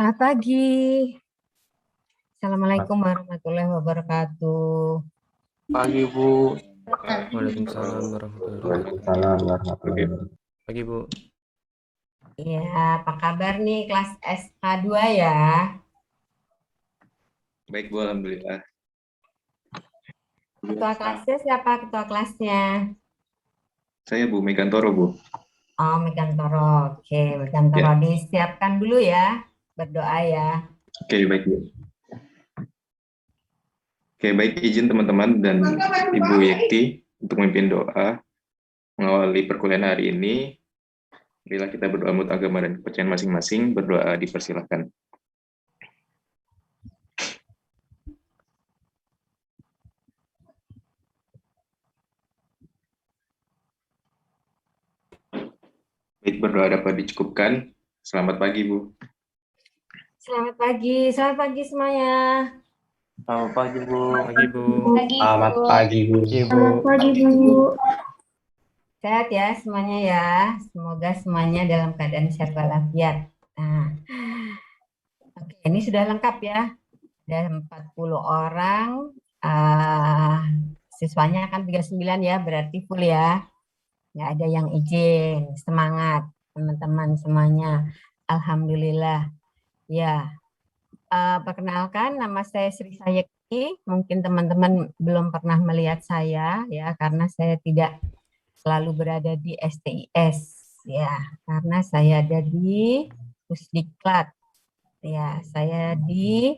Selamat pagi. Assalamualaikum warahmatullahi wabarakatuh. Pagi Bu. Waalaikumsalam warahmatullahi wabarakatuh. Waalaikumsalam warahmatullahi wabarakatuh. Pagi Bu. Ya, apa kabar nih kelas SK2 ya? Baik Bu, alhamdulillah. Ketua kelasnya siapa ketua kelasnya? Saya Bu Megantoro Bu. Oh, Megantoro. Oke, Megantoro. Ya. Disiapkan dulu ya, berdoa ya. Oke, baik Bu. Oke, baik, izin teman-teman dan Ibu Yekti untuk memimpin doa mengawali perkuliahan hari ini. Marilah kita berdoa menurut agama dan kepercayaan masing-masing. Berdoa dipersilahkan. Baik, berdoa dapat dicukupkan. Selamat pagi Bu. Selamat pagi semuanya. Selamat pagi Bu. Pagi Bu. Selamat pagi Bu. Pagi Bu. Sehat ya semuanya ya. Semoga semuanya dalam keadaan sehat walafiat. Nah, oke, ini sudah lengkap ya. Ada 40 orang. Siswanya kan 39 ya, berarti full ya. Nggak ada yang izin. Semangat teman-teman semuanya. Alhamdulillah. Ya, perkenalkan nama saya Sri Sayekti. Mungkin teman-teman belum pernah melihat saya ya, karena saya tidak selalu berada di STIS ya, karena saya ada di Pusdiklat ya, saya di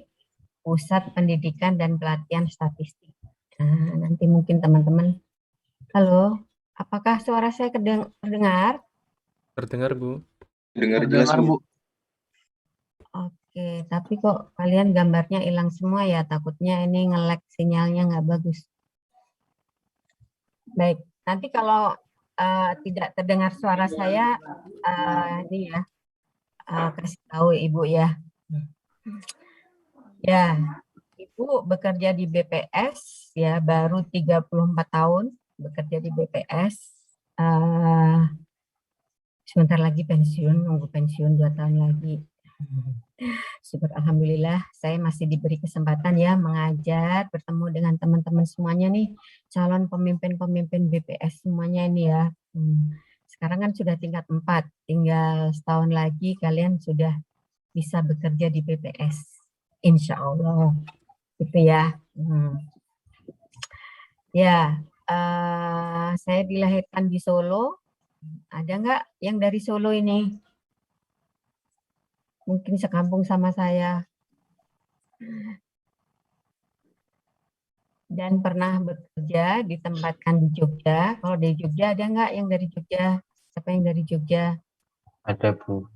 Pusat Pendidikan dan Pelatihan Statistik. Nah, nanti mungkin teman-teman, halo, apakah suara saya terdengar? Terdengar Bu. Dengar jelas Bu. Oke, tapi kok kalian gambarnya hilang semua ya, takutnya ini nge-lag sinyalnya nggak bagus. Baik, nanti kalau tidak terdengar suara saya, ini ya, kasih tahu Ibu ya. Ya, Ibu bekerja di BPS ya, baru 34 tahun bekerja di BPS. Sebentar lagi pensiun, nunggu pensiun 2 tahun lagi. Syukur alhamdulillah saya masih diberi kesempatan ya mengajar, bertemu dengan teman-teman semuanya nih, calon pemimpin-pemimpin BPS semuanya ini ya. Sekarang kan sudah tingkat 4, tinggal setahun lagi kalian sudah bisa bekerja di BPS. Insya Allah. Gitu ya. Ya, saya dilahirkan di Solo. Ada nggak yang dari Solo ini? Mungkin sekampung sama saya. Dan pernah bekerja ditempatkan di Jogja. Kalau di Jogja ada nggak yang dari Jogja? Siapa yang dari Jogja? Ada Bu.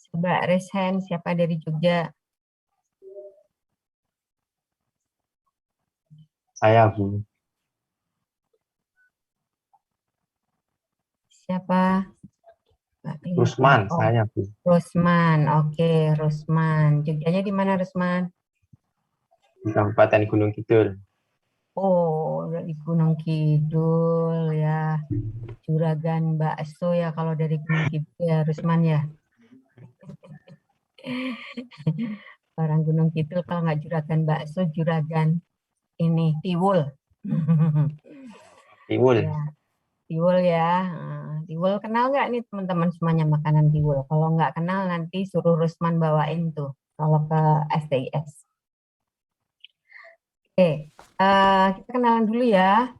Coba raise hand, siapa dari Jogja? Saya Bu. Siapa? Rusman, saya Bu. Rusman, oke, Rusman. Jogjanya di mana Rusman? Di Kabupaten Gunung Kidul. Oh, di Gunung Kidul ya. Juragan bakso ya kalau dari Gunung Kidul ya Rusman ya. Orang Gunung Kidul kalau nggak juragan bakso, juragan ini tiwul. Tiwul. Ya, tiwul ya. Tiwul kenal nggak nih teman-teman semuanya makanan tiwul? Kalau nggak kenal nanti suruh Rusman bawain tuh kalau ke STIS. Oke, kita kenalan dulu ya.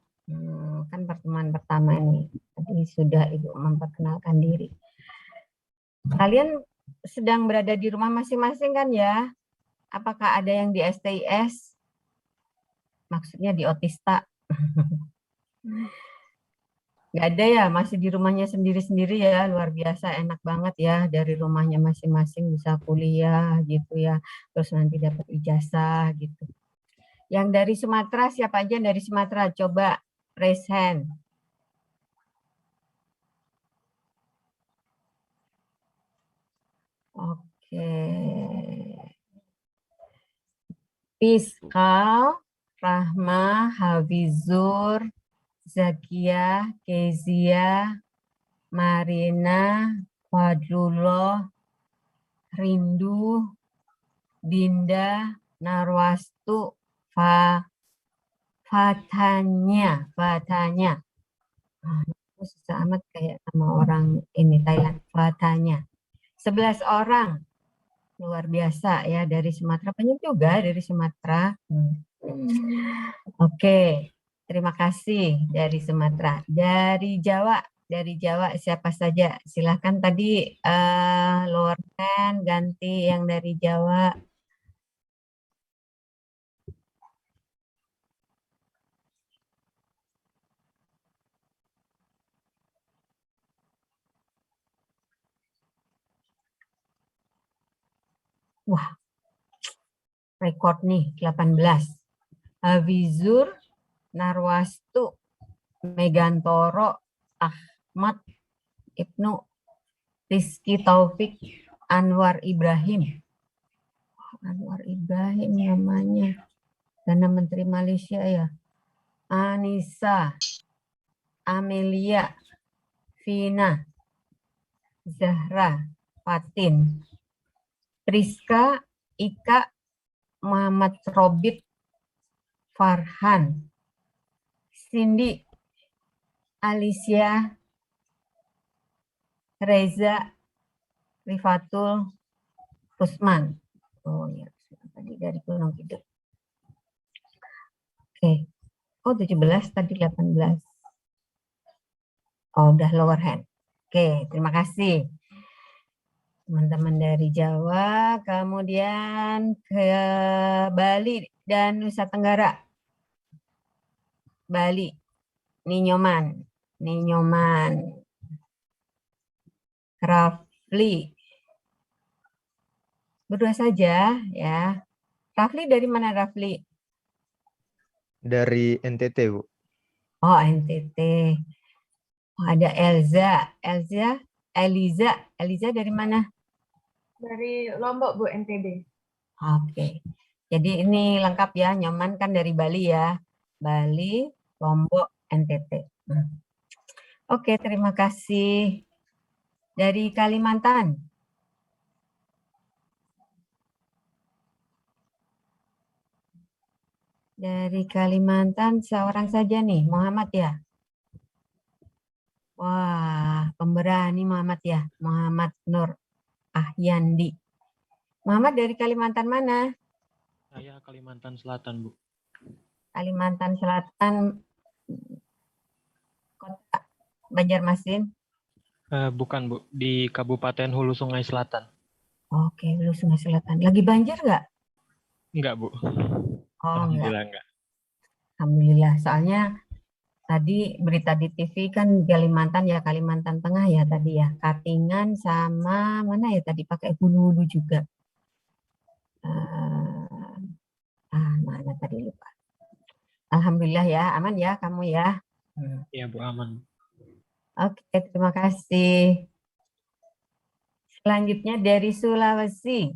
Kan pertemuan pertama ini. Tadi sudah Ibu memperkenalkan diri. Kalian sedang berada di rumah masing-masing kan ya? Apakah ada yang di STIS? Maksudnya di Otista? Nggak ada ya, masih di rumahnya sendiri-sendiri ya, luar biasa, enak banget ya, dari rumahnya masing-masing bisa kuliah gitu ya, terus nanti dapat ijazah gitu. Yang dari Sumatera, siapa aja yang dari Sumatera? Coba raise hand. Oke. Fiskal, Rahma, Hafizur, Zakia, Kezia, Marina, Fadlullah, Rindu, Dinda, Narwastu, Fatanya. Ah, itu susah amat kayak sama orang ini Thailand. Fatanya. 11 orang. Luar biasa ya dari Sumatera. Banyak juga dari Sumatera. Oke. Terima kasih dari Sumatera. Dari Jawa siapa saja? Silahkan tadi lower hand ganti yang dari Jawa. Wah, rekor nih 18. Hafizur, Narwastu, Megantoro, Ahmad, Ibnu, Rizky Taufik, Anwar Ibrahim. Anwar Ibrahim namanya. Dana Menteri Malaysia ya. Anissa, Amelia, Vina, Zahra, Fatin, Priska, Ika, Muhammad Robit, Farhan, Cindy, Alicia, Reza, Rifatul, Rusman. Oh ya, tadi dari Gunung Kidul. Oke. Oh, 17 tadi 18. Oh, udah lower hand. Oke, terima kasih. Teman-teman dari Jawa, kemudian ke Bali dan Nusa Tenggara. Bali, Ninyoman, Rafli. Berdua saja ya. Rafli dari mana Rafli? Dari NTT, Bu. Oh, NTT. Oh, ada Eliza dari mana? Dari Lombok, Bu, NTB. Oke. Jadi ini lengkap ya, Nyoman kan dari Bali ya. Bali, Lombok, NTT. Oke, terima kasih. Dari Kalimantan. Dari Kalimantan seorang saja nih, Muhammad ya. Wah, pemberani Muhammad ya. Muhammad Nur Ahyandi. Muhammad dari Kalimantan mana? Saya Kalimantan Selatan, Bu. Kalimantan Selatan, kota Banjarmasin. Bukan, Bu. Di Kabupaten Hulu Sungai Selatan. Oke, Hulu Sungai Selatan. Lagi banjir nggak? Enggak, Bu. Oh, enggak. Alhamdulillah enggak. Alhamdulillah. Soalnya tadi berita di TV kan Kalimantan ya, Kalimantan Tengah ya tadi ya. Katingan sama mana ya tadi pakai hulu-hulu juga. Mana tadi lupa. Alhamdulillah ya, aman ya kamu ya. Iya, Bu, aman. Oke, terima kasih. Selanjutnya dari Sulawesi.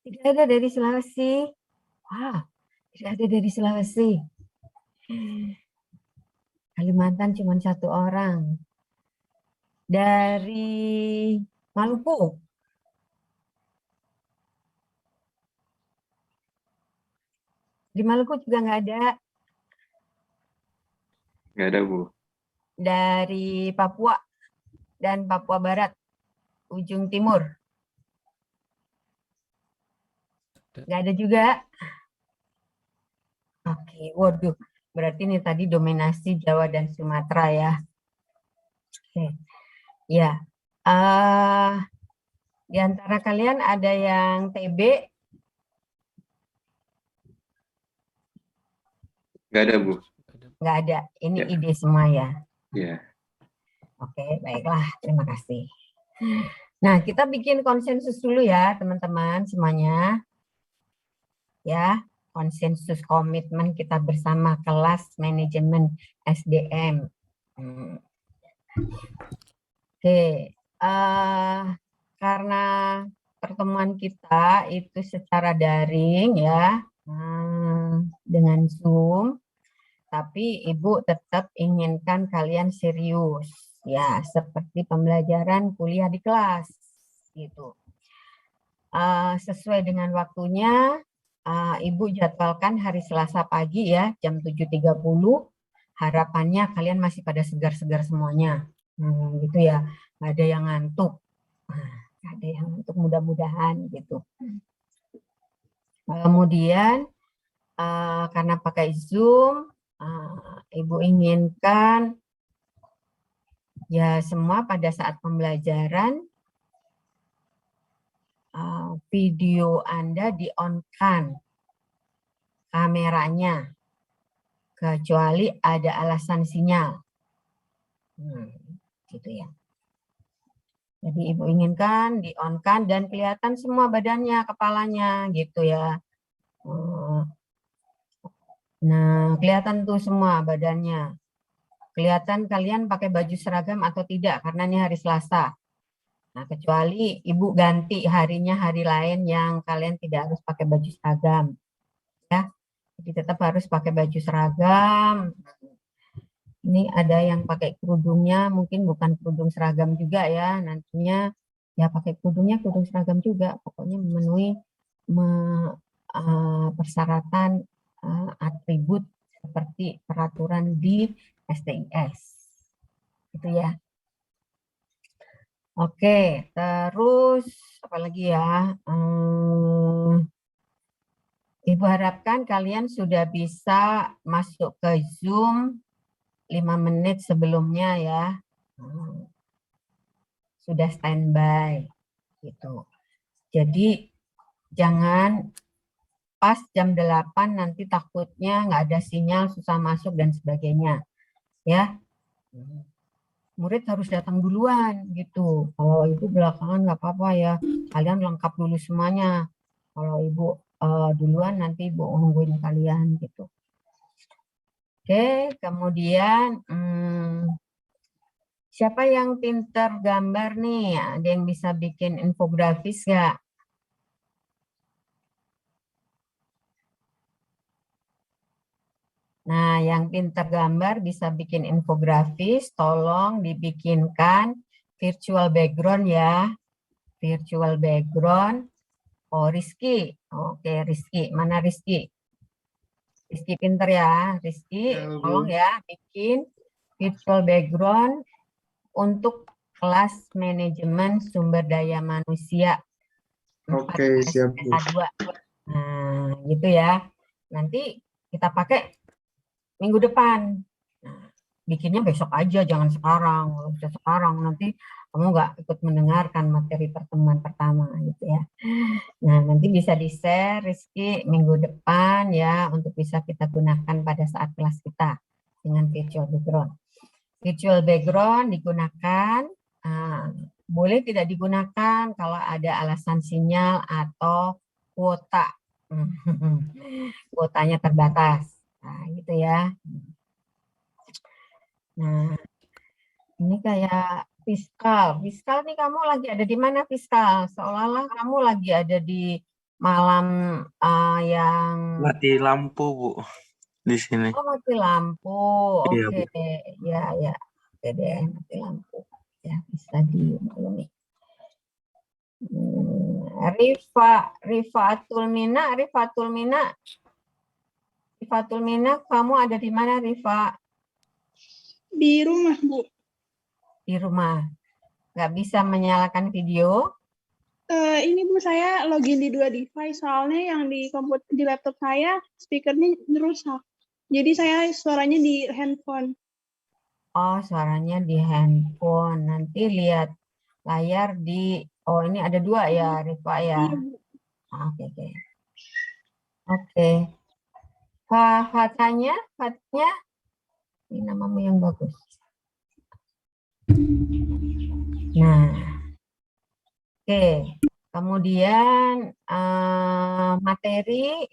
Tidak ada dari Sulawesi. Wah, tidak ada dari Sulawesi. Kalimantan cuma satu orang. Dari Maluku. Di Maluku juga nggak ada. Nggak ada, Bu. Dari Papua dan Papua Barat, ujung timur. Nggak ada juga. Oke, waduh. Berarti ini tadi dominasi Jawa dan Sumatera ya. Oke. Ya. Di antara kalian ada yang TB? Nggak ada, Bu. Nggak ada. Ini Ya. ide semua ya. Ya. Oke, baiklah. Terima kasih. Nah, kita bikin konsensus dulu ya, teman-teman semuanya. Ya, konsensus komitmen kita bersama kelas manajemen SDM. Oke, karena pertemuan kita itu secara daring ya, dengan Zoom, tapi Ibu tetap inginkan kalian serius, ya, seperti pembelajaran kuliah di kelas, gitu. Sesuai dengan waktunya, Ibu jadwalkan hari Selasa pagi ya, jam 7.30. Harapannya kalian masih pada segar-segar semuanya. Gitu ya, nggak ada yang ngantuk. Nggak ada yang ngantuk, mudah-mudahan gitu. Kemudian, karena pakai Zoom, Ibu inginkan ya semua pada saat pembelajaran, video Anda di-on-kan kameranya, kecuali ada alasan sinyal. Gitu ya. Jadi Ibu inginkan di-on-kan dan kelihatan semua badannya, kepalanya gitu ya. Nah, kelihatan tuh semua badannya. Kelihatan kalian pakai baju seragam atau tidak karena ini hari Selasa. Nah, kecuali Ibu ganti harinya hari lain yang kalian tidak harus pakai baju seragam. Ya. Jadi tetap harus pakai baju seragam. Ini ada yang pakai kerudungnya, mungkin bukan kerudung seragam juga ya. Nantinya ya pakai kerudungnya kerudung seragam juga. Pokoknya memenuhi persyaratan atribut seperti peraturan di STIS. Gitu ya. Oke, terus apa lagi ya? Ibu harapkan kalian sudah bisa masuk ke Zoom 5 menit sebelumnya ya. Sudah standby gitu. Jadi jangan pas jam 8 nanti takutnya nggak ada sinyal, susah masuk dan sebagainya. Ya. Murid harus datang duluan gitu. Kalau Ibu belakangan nggak apa-apa ya. Kalian lengkap dulu semuanya. Kalau Ibu duluan nanti Ibu nungguin kalian gitu. Oke, kemudian siapa yang pinter gambar nih? Ada yang bisa bikin infografis nggak? Nah, yang pinter gambar bisa bikin infografis, tolong dibikinkan virtual background ya. Virtual background. Oh, Rizky. Oke, Rizky. Mana Rizky? Rizky pinter ya. Rizky, tolong ya bikin virtual background untuk kelas manajemen sumber daya manusia. Oke, siap Bu. SK2. Nah, gitu ya. Nanti kita pakai minggu depan. Nah, bikinnya besok aja, jangan sekarang. Kalau bisa sekarang, nanti kamu nggak ikut mendengarkan materi pertemuan pertama gitu ya. Nah, nanti bisa di-share Rizky minggu depan ya untuk bisa kita gunakan pada saat kelas kita dengan virtual background. Virtual background digunakan, boleh tidak digunakan kalau ada alasan sinyal atau kuota. Kuotanya terbatas. Nah, gitu ya. Nah, ini kayak fiskal. Fiskal nih kamu lagi ada di mana fiskal? Seolah-olah kamu lagi ada di malam yang... Mati lampu, Bu, di sini. Oh, mati lampu. Iya, Oke. Ya. Oke deh, mati lampu. Ya, bisa dimaklumi. Rifatul Mina, kamu ada di mana, Rifa? Di rumah, Bu. Di rumah. Nggak bisa menyalakan video? Ini Bu, saya login di 2 device, soalnya yang di laptop saya speakernya rusak. Jadi saya suaranya di handphone. Oh, suaranya di handphone. Nanti lihat layar di... Oh, ini ada 2 ya, Rifa ya? Oke. Oke. Fatanya? Ini namamu yang bagus. Nah, oke. Kemudian materi,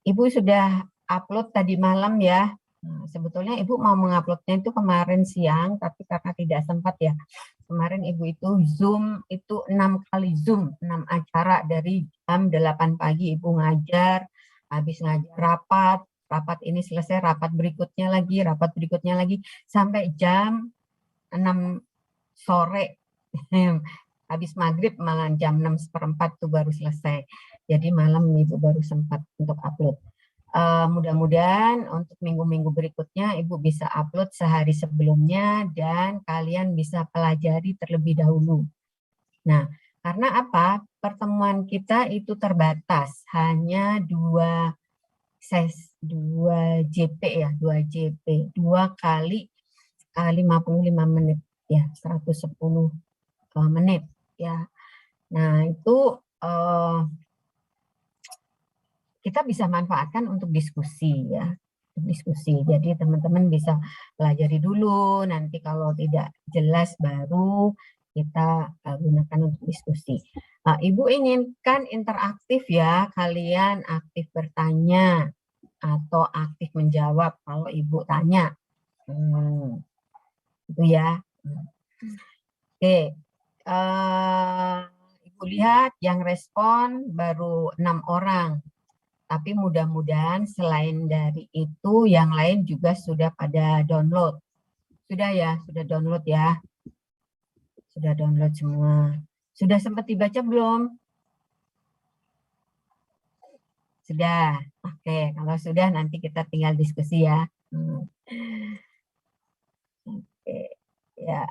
Ibu sudah upload tadi malam ya. Nah, sebetulnya Ibu mau menguploadnya itu kemarin siang, tapi karena tidak sempat ya. Kemarin Ibu itu Zoom, itu 6 kali Zoom, 6 acara dari jam 8 pagi Ibu ngajar, habis ngajar rapat ini selesai, rapat berikutnya lagi, sampai jam 6 sore. Habis maghrib malah jam 6:15 tuh baru selesai. Jadi malam Ibu baru sempat untuk upload. Mudah-mudahan untuk minggu-minggu berikutnya Ibu bisa upload sehari sebelumnya dan kalian bisa pelajari terlebih dahulu. Nah, karena apa? Pertemuan kita itu terbatas, hanya 2 JP ya, 2 JP, 2 kali 55 menit ya, 110 menit ya. Nah, itu kita bisa manfaatkan untuk diskusi ya, diskusi. Jadi teman-teman bisa pelajari dulu, nanti kalau tidak jelas baru kita gunakan untuk diskusi. Ibu inginkan interaktif ya, kalian aktif bertanya atau aktif menjawab kalau Ibu tanya. Itu ya. Oke. Ibu lihat yang respon baru 6 orang. Tapi mudah-mudahan selain dari itu yang lain juga sudah pada download. Sudah ya, sudah download ya. Sudah download semua. Sudah sempat dibaca belum? Sudah. Oke, kalau sudah nanti kita tinggal diskusi ya. Oke, ya.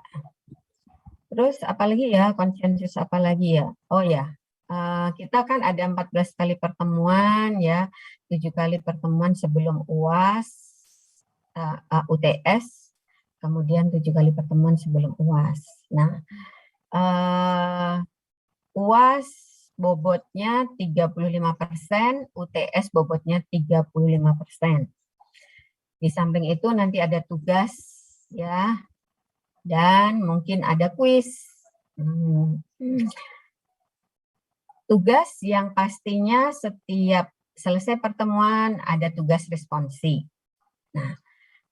Terus apalagi ya, konsensus apa lagi ya? Oh ya, kita kan ada 14 kali pertemuan ya, 7 kali pertemuan sebelum UAS, UTS, kemudian 7 kali pertemuan sebelum UAS. Nah, UAS bobotnya 35%, UTS bobotnya 35%. Di samping itu nanti ada tugas ya, dan mungkin ada kuis. Tugas yang pastinya setiap selesai pertemuan ada tugas responsi. Nah,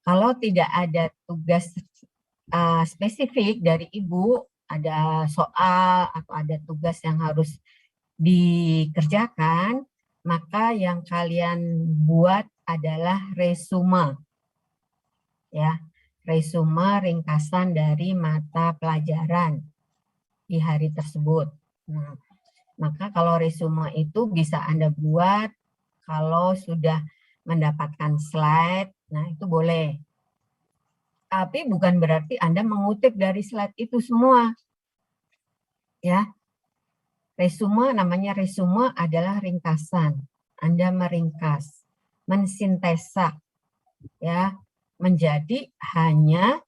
kalau tidak ada tugas spesifik dari Ibu, ada soal atau ada tugas yang harus dikerjakan, maka yang kalian buat adalah resume. Ya, resume ringkasan dari mata pelajaran di hari tersebut. Nah, maka kalau resume itu bisa Anda buat kalau sudah mendapatkan slide, nah itu boleh. Tapi bukan berarti Anda mengutip dari slide itu semua. Ya. Resume, namanya resume adalah ringkasan. Anda meringkas, mensintesa ya, menjadi hanya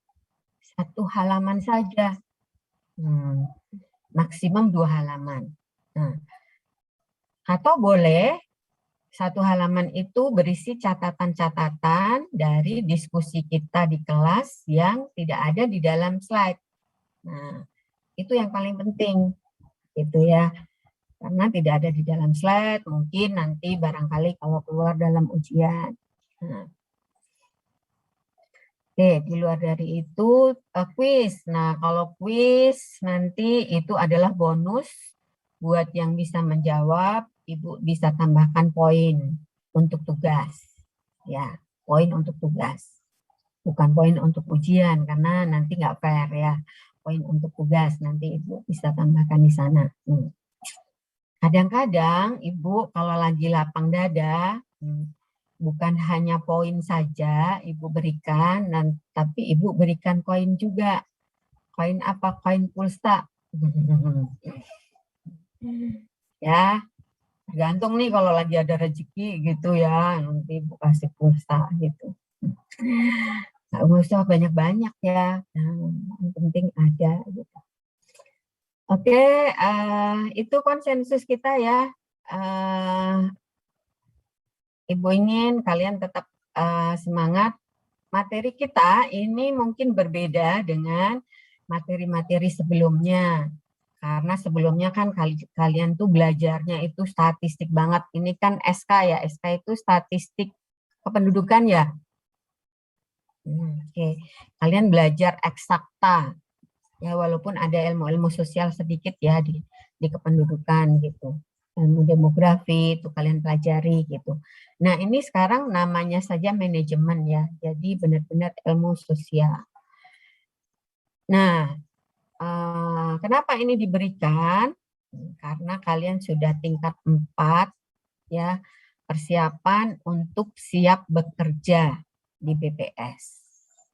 1 halaman saja. Maksimum 2 halaman. Nah, atau boleh 1 halaman itu berisi catatan-catatan dari diskusi kita di kelas yang tidak ada di dalam slide. Nah, itu yang paling penting, gitu ya. Karena tidak ada di dalam slide, mungkin nanti barangkali kalau keluar dalam ujian. Nah. Oke, di luar dari itu kuis. Nah, kalau kuis nanti itu adalah bonus buat yang bisa menjawab. Ibu bisa tambahkan poin untuk tugas. Ya, poin untuk tugas. Bukan poin untuk ujian karena nanti nggak fair ya. Poin untuk tugas nanti Ibu bisa tambahkan di sana. Kadang-kadang Ibu kalau lagi lapang dada, bukan hanya poin saja Ibu berikan, tapi Ibu berikan koin juga. Koin apa? Koin pulsa. Ya, tergantung nih kalau lagi ada rezeki gitu ya, nanti Ibu kasih pulsa gitu. Nggak usah banyak-banyak ya, yang penting ada gitu. Oke, itu konsensus kita ya. Ibu ingin kalian tetap semangat. Materi kita ini mungkin berbeda dengan materi-materi sebelumnya. Karena sebelumnya kan kalian tuh belajarnya itu statistik banget. Ini kan SK ya, SK itu statistik kependudukan ya. Oke. Kalian belajar eksakta. Ya walaupun ada ilmu-ilmu sosial sedikit ya di kependudukan gitu. ilmu demografi itu kalian pelajari gitu. Nah, ini sekarang namanya saja manajemen ya. Jadi benar-benar ilmu sosial. Nah, kenapa ini diberikan? Karena kalian sudah tingkat 4 ya, persiapan untuk siap bekerja di BPS.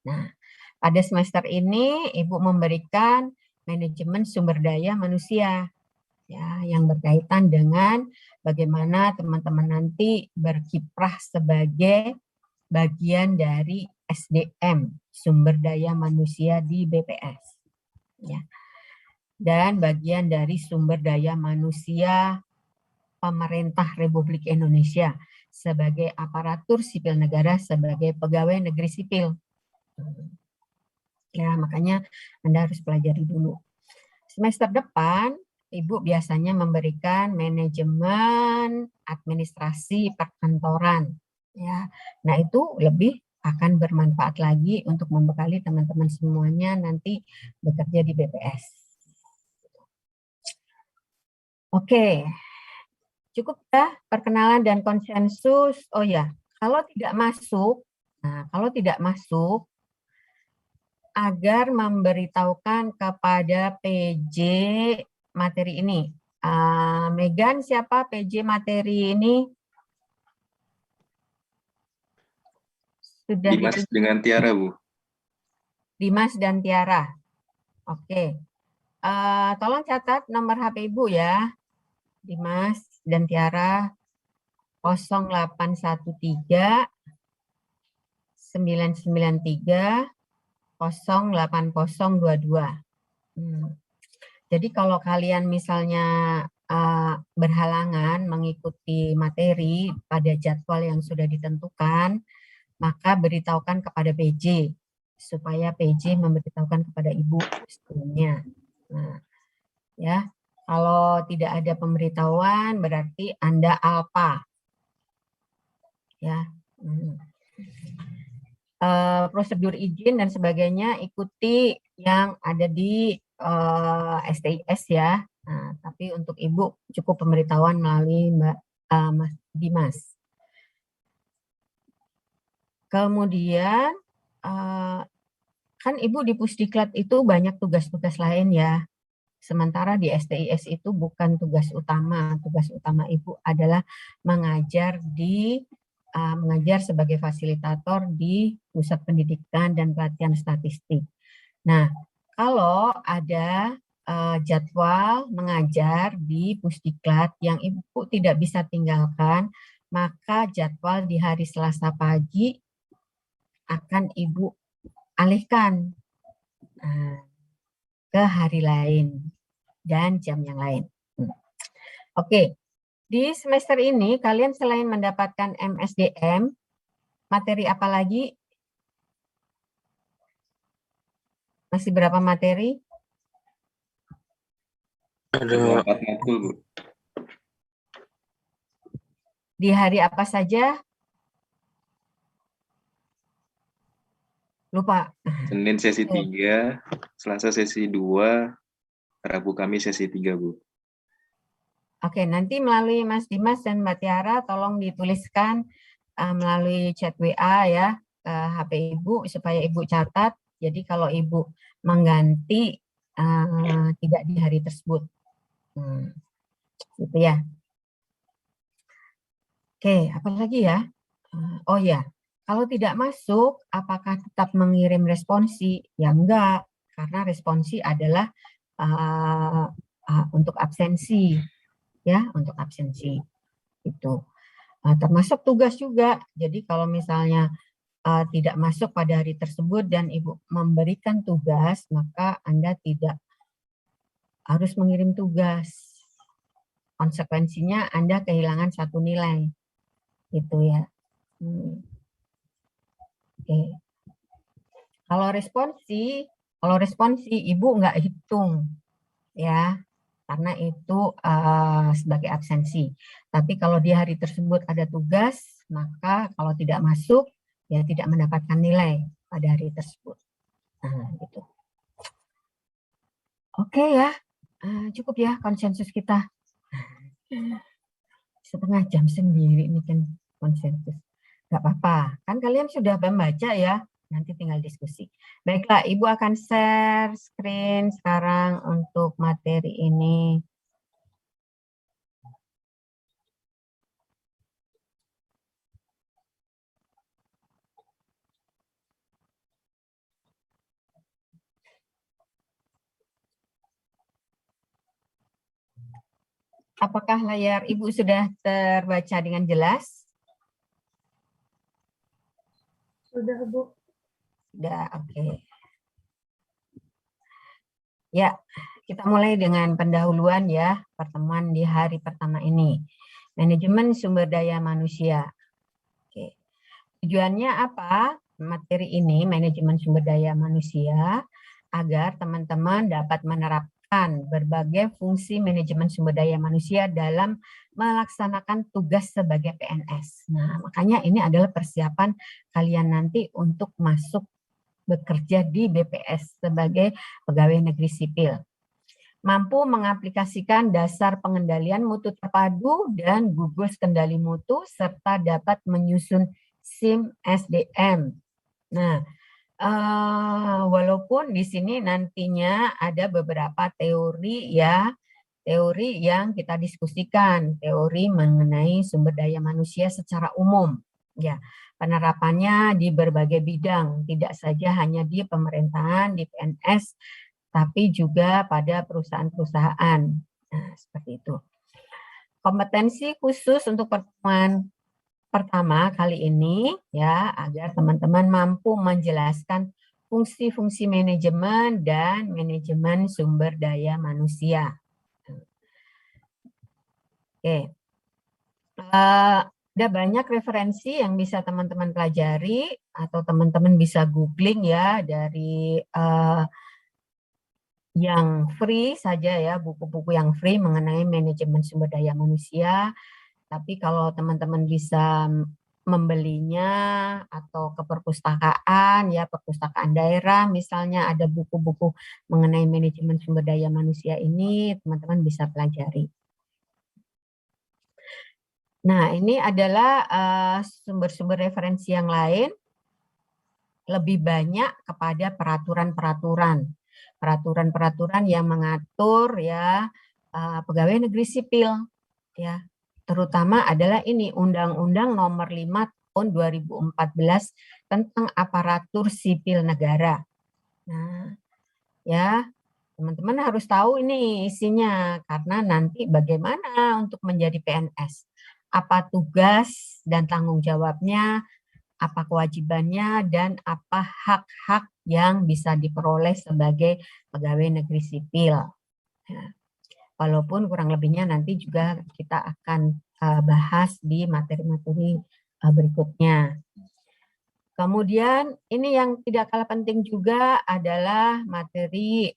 Nah, pada semester ini Ibu memberikan manajemen sumber daya manusia ya, yang berkaitan dengan bagaimana teman-teman nanti berkiprah sebagai bagian dari SDM, sumber daya manusia di BPS. Ya. Dan bagian dari sumber daya manusia pemerintah Republik Indonesia sebagai aparatur sipil negara, sebagai pegawai negeri sipil. Ya, makanya Anda harus pelajari dulu. Semester depan, Ibu biasanya memberikan manajemen administrasi perkantoran. Ya, nah itu lebih akan bermanfaat lagi untuk membekali teman-teman semuanya nanti bekerja di BPS. Oke, cukup ya perkenalan dan konsensus. Oh ya, kalau tidak masuk, agar memberitahukan kepada PJ materi ini. Megan, siapa PJ materi ini? Sudah Dimas dengan Tiara, Bu. Dimas dan Tiara. Oke. Tolong catat nomor HP Ibu ya. Dimas dan Tiara 0813 993 08022. Jadi kalau kalian misalnya berhalangan mengikuti materi pada jadwal yang sudah ditentukan, maka beritahukan kepada PJ supaya PJ memberitahukan kepada Ibu sebelumnya. Nah, ya, kalau tidak ada pemberitahuan berarti Anda alpa. Ya. Prosedur izin dan sebagainya ikuti yang ada di STIS ya. Nah, tapi untuk Ibu cukup pemberitahuan melalui Mas Dimas. Kemudian kan Ibu di Pusdiklat itu banyak tugas-tugas lain ya. Sementara di STIS itu bukan tugas utama. Tugas utama Ibu adalah mengajar sebagai fasilitator di Pusat Pendidikan dan Pelatihan Statistik. Nah, kalau ada jadwal mengajar di Pusdiklat yang Ibu tidak bisa tinggalkan, maka jadwal di hari Selasa pagi akan Ibu alihkan ke hari lain dan jam yang lain. Oke, di semester ini kalian selain mendapatkan MSDM, materi apa lagi? Masih berapa materi? Ada 4 matkul, Bu. Di hari apa saja? Lupa. Senin sesi 3, Selasa sesi 2, Rabu Kamis sesi 3, Bu. Oke, nanti melalui Mas Dimas dan Mbak Tiara tolong dituliskan melalui chat WA ya ke HP Ibu supaya Ibu catat. Jadi kalau Ibu mengganti tidak di hari tersebut. Gitu ya. Oke, apa lagi ya? Oh ya, kalau tidak masuk, apakah tetap mengirim responsi? Ya enggak, karena responsi adalah untuk absensi, ya, untuk absensi itu. Termasuk tugas juga. Jadi kalau misalnya tidak masuk pada hari tersebut dan Ibu memberikan tugas, maka Anda tidak harus mengirim tugas. Konsekuensinya Anda kehilangan 1 nilai. Gitu ya. Oke. Kalau responsi Ibu nggak hitung ya, karena itu sebagai absensi. Tapi kalau di hari tersebut ada tugas, maka kalau tidak masuk ya tidak mendapatkan nilai pada hari tersebut. Nah, gitu. Oke ya, cukup ya konsensus kita. Setengah jam sendiri ini kan konsensus. Nggak apa-apa, kan kalian sudah membaca ya, nanti tinggal diskusi. Baiklah, Ibu akan share screen sekarang untuk materi ini. Apakah layar Ibu sudah terbaca dengan jelas? Sudah, Bu. Sudah, oke. Ya, kita mulai dengan pendahuluan ya, pertemuan di hari pertama ini. Manajemen sumber daya manusia. Oke. Tujuannya apa? Materi ini, manajemen sumber daya manusia, agar teman-teman dapat menerapkan berbagai fungsi manajemen sumber daya manusia dalam melaksanakan tugas sebagai PNS. Nah, makanya ini adalah persiapan kalian nanti untuk masuk bekerja di BPS sebagai pegawai negeri sipil. Mampu mengaplikasikan dasar pengendalian mutu terpadu dan gugus kendali mutu, serta dapat menyusun SIM SDM. Nah, walaupun di sini nantinya ada beberapa teori ya, teori yang kita diskusikan, teori mengenai sumber daya manusia secara umum. Ya, penerapannya di berbagai bidang, tidak saja hanya di pemerintahan, di PNS, tapi juga pada perusahaan-perusahaan. Nah, seperti itu. Kompetensi khusus untuk pertemuan pertama kali ini ya, agar teman-teman mampu menjelaskan fungsi-fungsi manajemen dan manajemen sumber daya manusia. Oke. Ada banyak referensi yang bisa teman-teman pelajari atau teman-teman bisa googling ya dari yang free saja ya, buku-buku yang free mengenai manajemen sumber daya manusia. Tapi kalau teman-teman bisa membelinya atau ke perpustakaan ya, perpustakaan daerah misalnya ada buku-buku mengenai manajemen sumber daya manusia ini, teman-teman bisa pelajari. Nah, ini adalah sumber-sumber referensi yang lain, lebih banyak kepada peraturan-peraturan yang mengatur ya pegawai negeri sipil ya. Terutama adalah ini Undang-Undang Nomor 5 Tahun 2014 tentang aparatur sipil negara. Nah, ya, teman-teman harus tahu ini isinya karena nanti bagaimana untuk menjadi PNS. Apa tugas dan tanggung jawabnya, apa kewajibannya, dan apa hak-hak yang bisa diperoleh sebagai pegawai negeri sipil. Nah, walaupun kurang lebihnya nanti juga kita akan bahas di materi-materi berikutnya. Kemudian ini yang tidak kalah penting juga adalah materi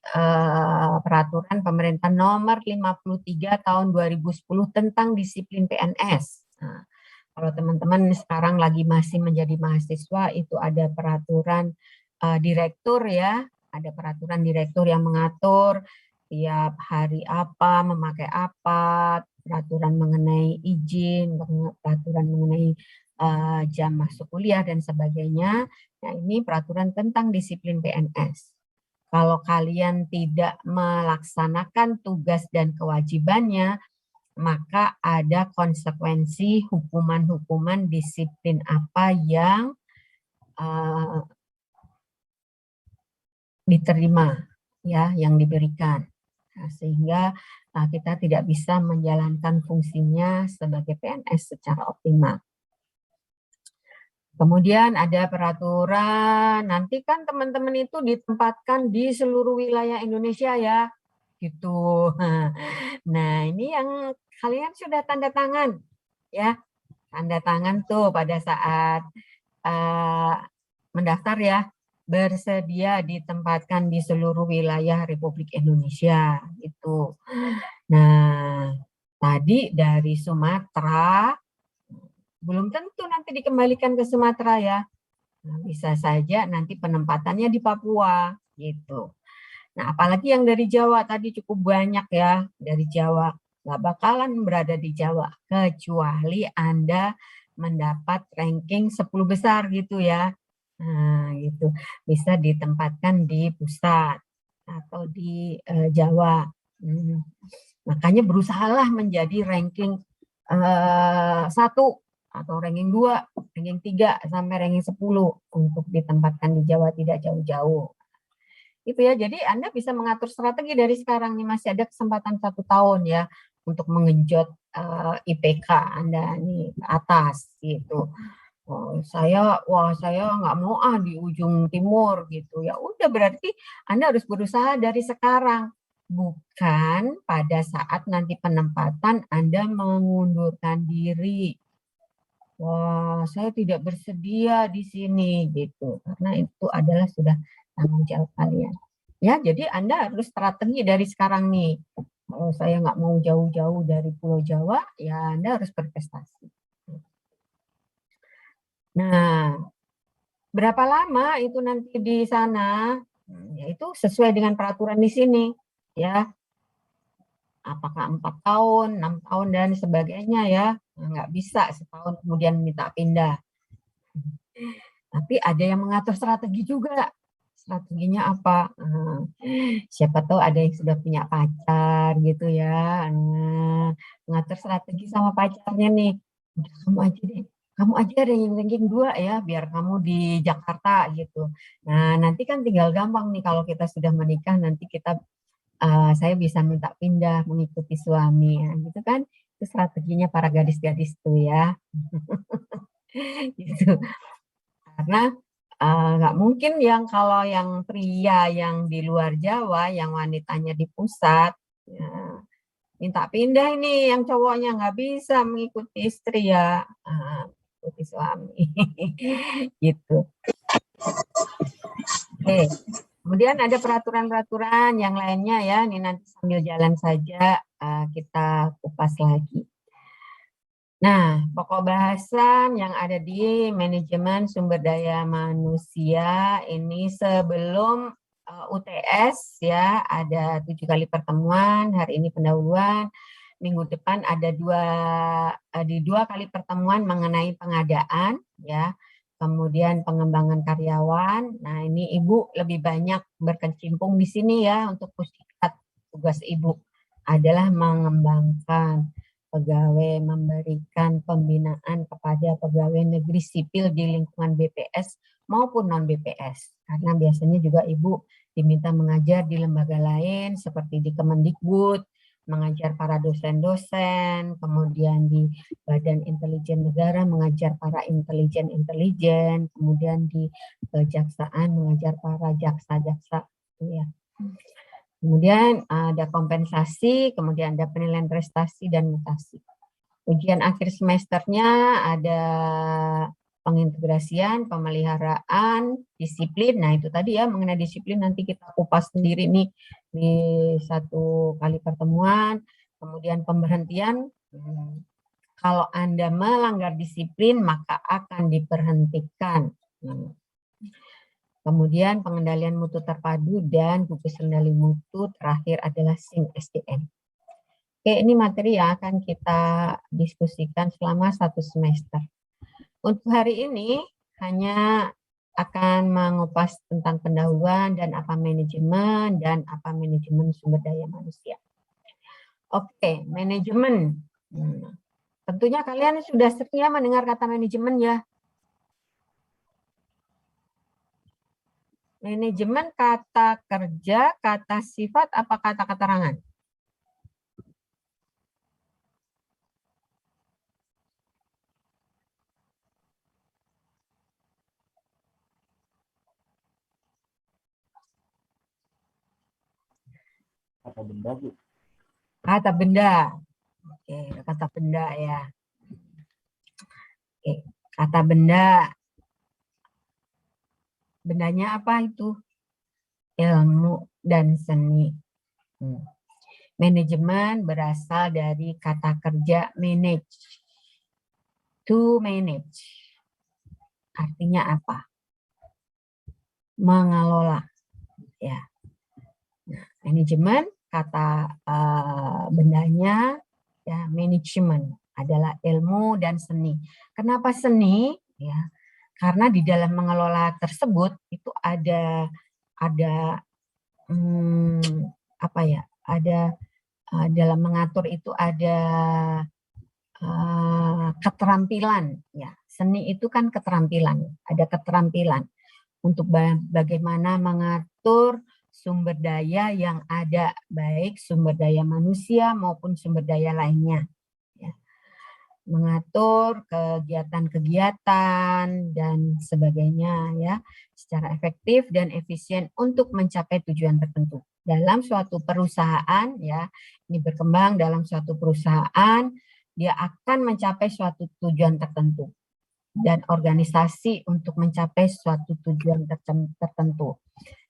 peraturan pemerintah nomor 53 tahun 2010 tentang disiplin PNS. Nah, kalau teman-teman sekarang lagi masih menjadi mahasiswa, itu ada peraturan direktur ya, ada peraturan direktur yang mengatur tiap hari apa, memakai apa, peraturan mengenai izin, peraturan mengenai jam masuk kuliah dan sebagainya. Nah, ini peraturan tentang disiplin PNS. Kalau kalian tidak melaksanakan tugas dan kewajibannya, maka ada konsekuensi hukuman-hukuman disiplin apa yang diterima ya, yang diberikan. Nah, sehingga kita tidak bisa menjalankan fungsinya sebagai PNS secara optimal. Kemudian ada peraturan, nanti kan teman-teman itu ditempatkan di seluruh wilayah Indonesia ya, gitu. Nah, ini yang kalian sudah tanda tangan ya, tanda tangan tuh pada saat mendaftar ya, bersedia ditempatkan di seluruh wilayah Republik Indonesia itu. Nah, tadi dari Sumatera belum tentu nanti dikembalikan ke Sumatera ya. Nah, bisa saja nanti penempatannya di Papua gitu. Nah, apalagi yang dari Jawa tadi cukup banyak ya, dari Jawa. nggak bakalan berada di Jawa kecuali Anda mendapat ranking 10 besar gitu ya. Nah, gitu. Bisa ditempatkan di pusat atau di Jawa. Makanya berusahalah menjadi ranking 1 atau ranking 2, ranking 3 sampai ranking 10 untuk ditempatkan di Jawa, tidak jauh-jauh. Itu ya, jadi Anda bisa mengatur strategi dari sekarang nih, masih ada kesempatan 1 tahun ya untuk mengenjot IPK Anda nih ke atas gitu. Saya nggak mau di ujung timur gitu. Ya udah, berarti Anda harus berusaha dari sekarang, bukan pada saat nanti penempatan Anda mengundurkan diri. Wah, saya tidak bersedia di sini gitu, karena itu adalah sudah tanggung jawab kalian. Ya, jadi Anda harus strategi dari sekarang nih. Kalau saya nggak mau jauh-jauh dari Pulau Jawa, ya Anda harus berprestasi. Nah, berapa lama itu nanti di sana? Ya, itu sesuai dengan peraturan di sini, ya. Apakah 4 tahun, 6 tahun, dan sebagainya ya. Nggak bisa setahun kemudian minta pindah. Tapi ada yang mengatur strategi juga. Strateginya apa? Siapa tahu ada yang sudah punya pacar gitu ya. Mengatur strategi sama pacarnya nih. Udah, kamu aja deh. Kamu aja ranking 2 ya, biar kamu di Jakarta gitu. Nah, nanti kan tinggal gampang nih kalau kita sudah menikah, nanti saya bisa minta pindah mengikuti suami, ya, gitu kan? Itu strateginya para gadis-gadis tuh ya. Gitu. Karena nggak mungkin kalau yang pria yang di luar Jawa, yang wanitanya di pusat, ya, minta pindah ini yang cowoknya nggak bisa mengikuti istri ya, mengikuti suami. Gitu. Oke. Kemudian ada peraturan-peraturan yang lainnya ya, ini nanti sambil jalan saja kita kupas lagi. Nah, pokok bahasan yang ada di manajemen sumber daya manusia ini sebelum UTS ya, ada 7 kali pertemuan, hari ini pendahuluan, minggu depan ada 2 kali pertemuan mengenai pengadaan ya, kemudian pengembangan karyawan. Nah, ini Ibu lebih banyak berkecimpung di sini ya, untuk Pusdikat. Tugas Ibu adalah mengembangkan pegawai, memberikan pembinaan kepada pegawai negeri sipil di lingkungan BPS maupun non-BPS. Karena biasanya juga Ibu diminta mengajar di lembaga lain seperti di Kemendikbud, mengajar para dosen-dosen, kemudian di Badan Intelijen Negara mengajar para intelijen, kemudian di Kejaksaan mengajar para jaksa-jaksa. Ya. Kemudian ada kompensasi, kemudian ada penilaian prestasi dan mutasi. Ujian akhir semesternya ada pengintegrasian, pemeliharaan, disiplin. Nah, itu tadi ya, mengenai disiplin nanti kita kupas sendiri nih di 1 kali pertemuan. Kemudian pemberhentian, kalau Anda melanggar disiplin maka akan diberhentikan. Kemudian pengendalian mutu terpadu dan gugus kendali mutu, terakhir adalah SIM SDM. Oke, ini materi yang akan kita diskusikan selama 1 semester. Untuk hari ini hanya akan mengupas tentang pendahuluan dan apa manajemen sumber daya manusia. Oke, manajemen. Tentunya kalian sudah sering mendengar kata manajemen ya. Manajemen kata kerja, kata sifat, apa kata keterangan? Kata benda, Bu. Kata benda. Oke, kata benda ya. Oke, kata benda. Bendanya apa itu? Ilmu dan seni. Manajemen berasal dari kata kerja manage. To manage. Artinya apa? Mengelola. Ya. Nah, manajemen kata bendanya manajemen adalah ilmu dan seni. Kenapa seni? Ya, karena di dalam mengelola tersebut itu ada apa ya? Ada dalam mengatur itu ada keterampilan. Ya, seni itu kan keterampilan. Ada keterampilan untuk bagaimana mengatur sumber daya yang ada, baik sumber daya manusia maupun sumber daya lainnya. Ya. Mengatur kegiatan-kegiatan dan sebagainya ya secara efektif dan efisien untuk mencapai tujuan tertentu. Dalam suatu perusahaan ya, ini berkembang dalam suatu perusahaan, dia akan mencapai suatu tujuan tertentu. Dan organisasi untuk mencapai suatu tujuan tertentu.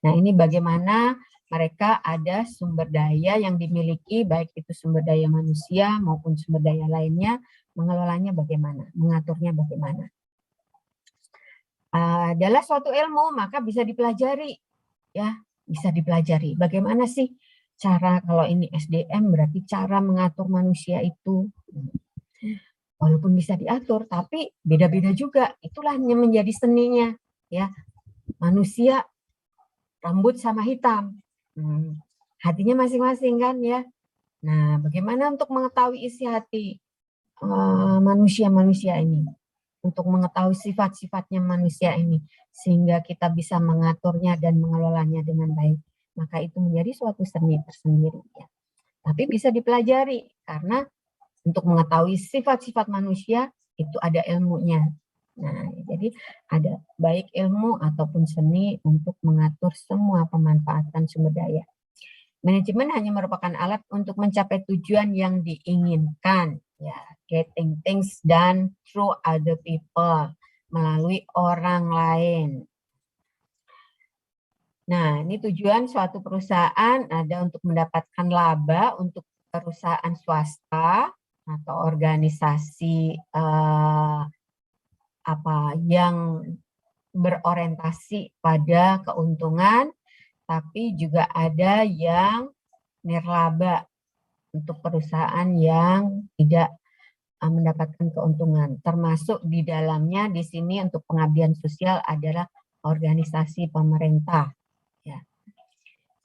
Nah, ini bagaimana mereka ada sumber daya yang dimiliki, baik itu sumber daya manusia maupun sumber daya lainnya, mengelolanya bagaimana, mengaturnya bagaimana. Adalah suatu ilmu, maka bisa dipelajari, ya, bisa dipelajari. Bagaimana sih cara, kalau ini SDM berarti cara mengatur manusia itu. Walaupun bisa diatur, tapi beda-beda juga. Itulah yang menjadi seninya, ya. Manusia rambut sama hitam, hatinya masing-masing kan ya. Nah, bagaimana untuk mengetahui isi hati manusia-manusia ini, untuk mengetahui sifat-sifatnya manusia ini, sehingga kita bisa mengaturnya dan mengelolanya dengan baik. Maka itu menjadi suatu seni tersendiri, ya. Tapi bisa dipelajari karena untuk mengetahui sifat-sifat manusia itu ada ilmunya. Nah, jadi ada baik ilmu ataupun seni untuk mengatur semua pemanfaatan sumber daya. Manajemen hanya merupakan alat untuk mencapai tujuan yang diinginkan, ya, getting things done through other people, melalui orang lain. Nah, ini tujuan suatu perusahaan ada untuk mendapatkan laba untuk perusahaan swasta atau organisasi yang berorientasi pada keuntungan, tapi juga ada yang nirlaba untuk perusahaan yang tidak mendapatkan keuntungan. Termasuk di dalamnya di sini untuk pengabdian sosial adalah organisasi pemerintah. Ya.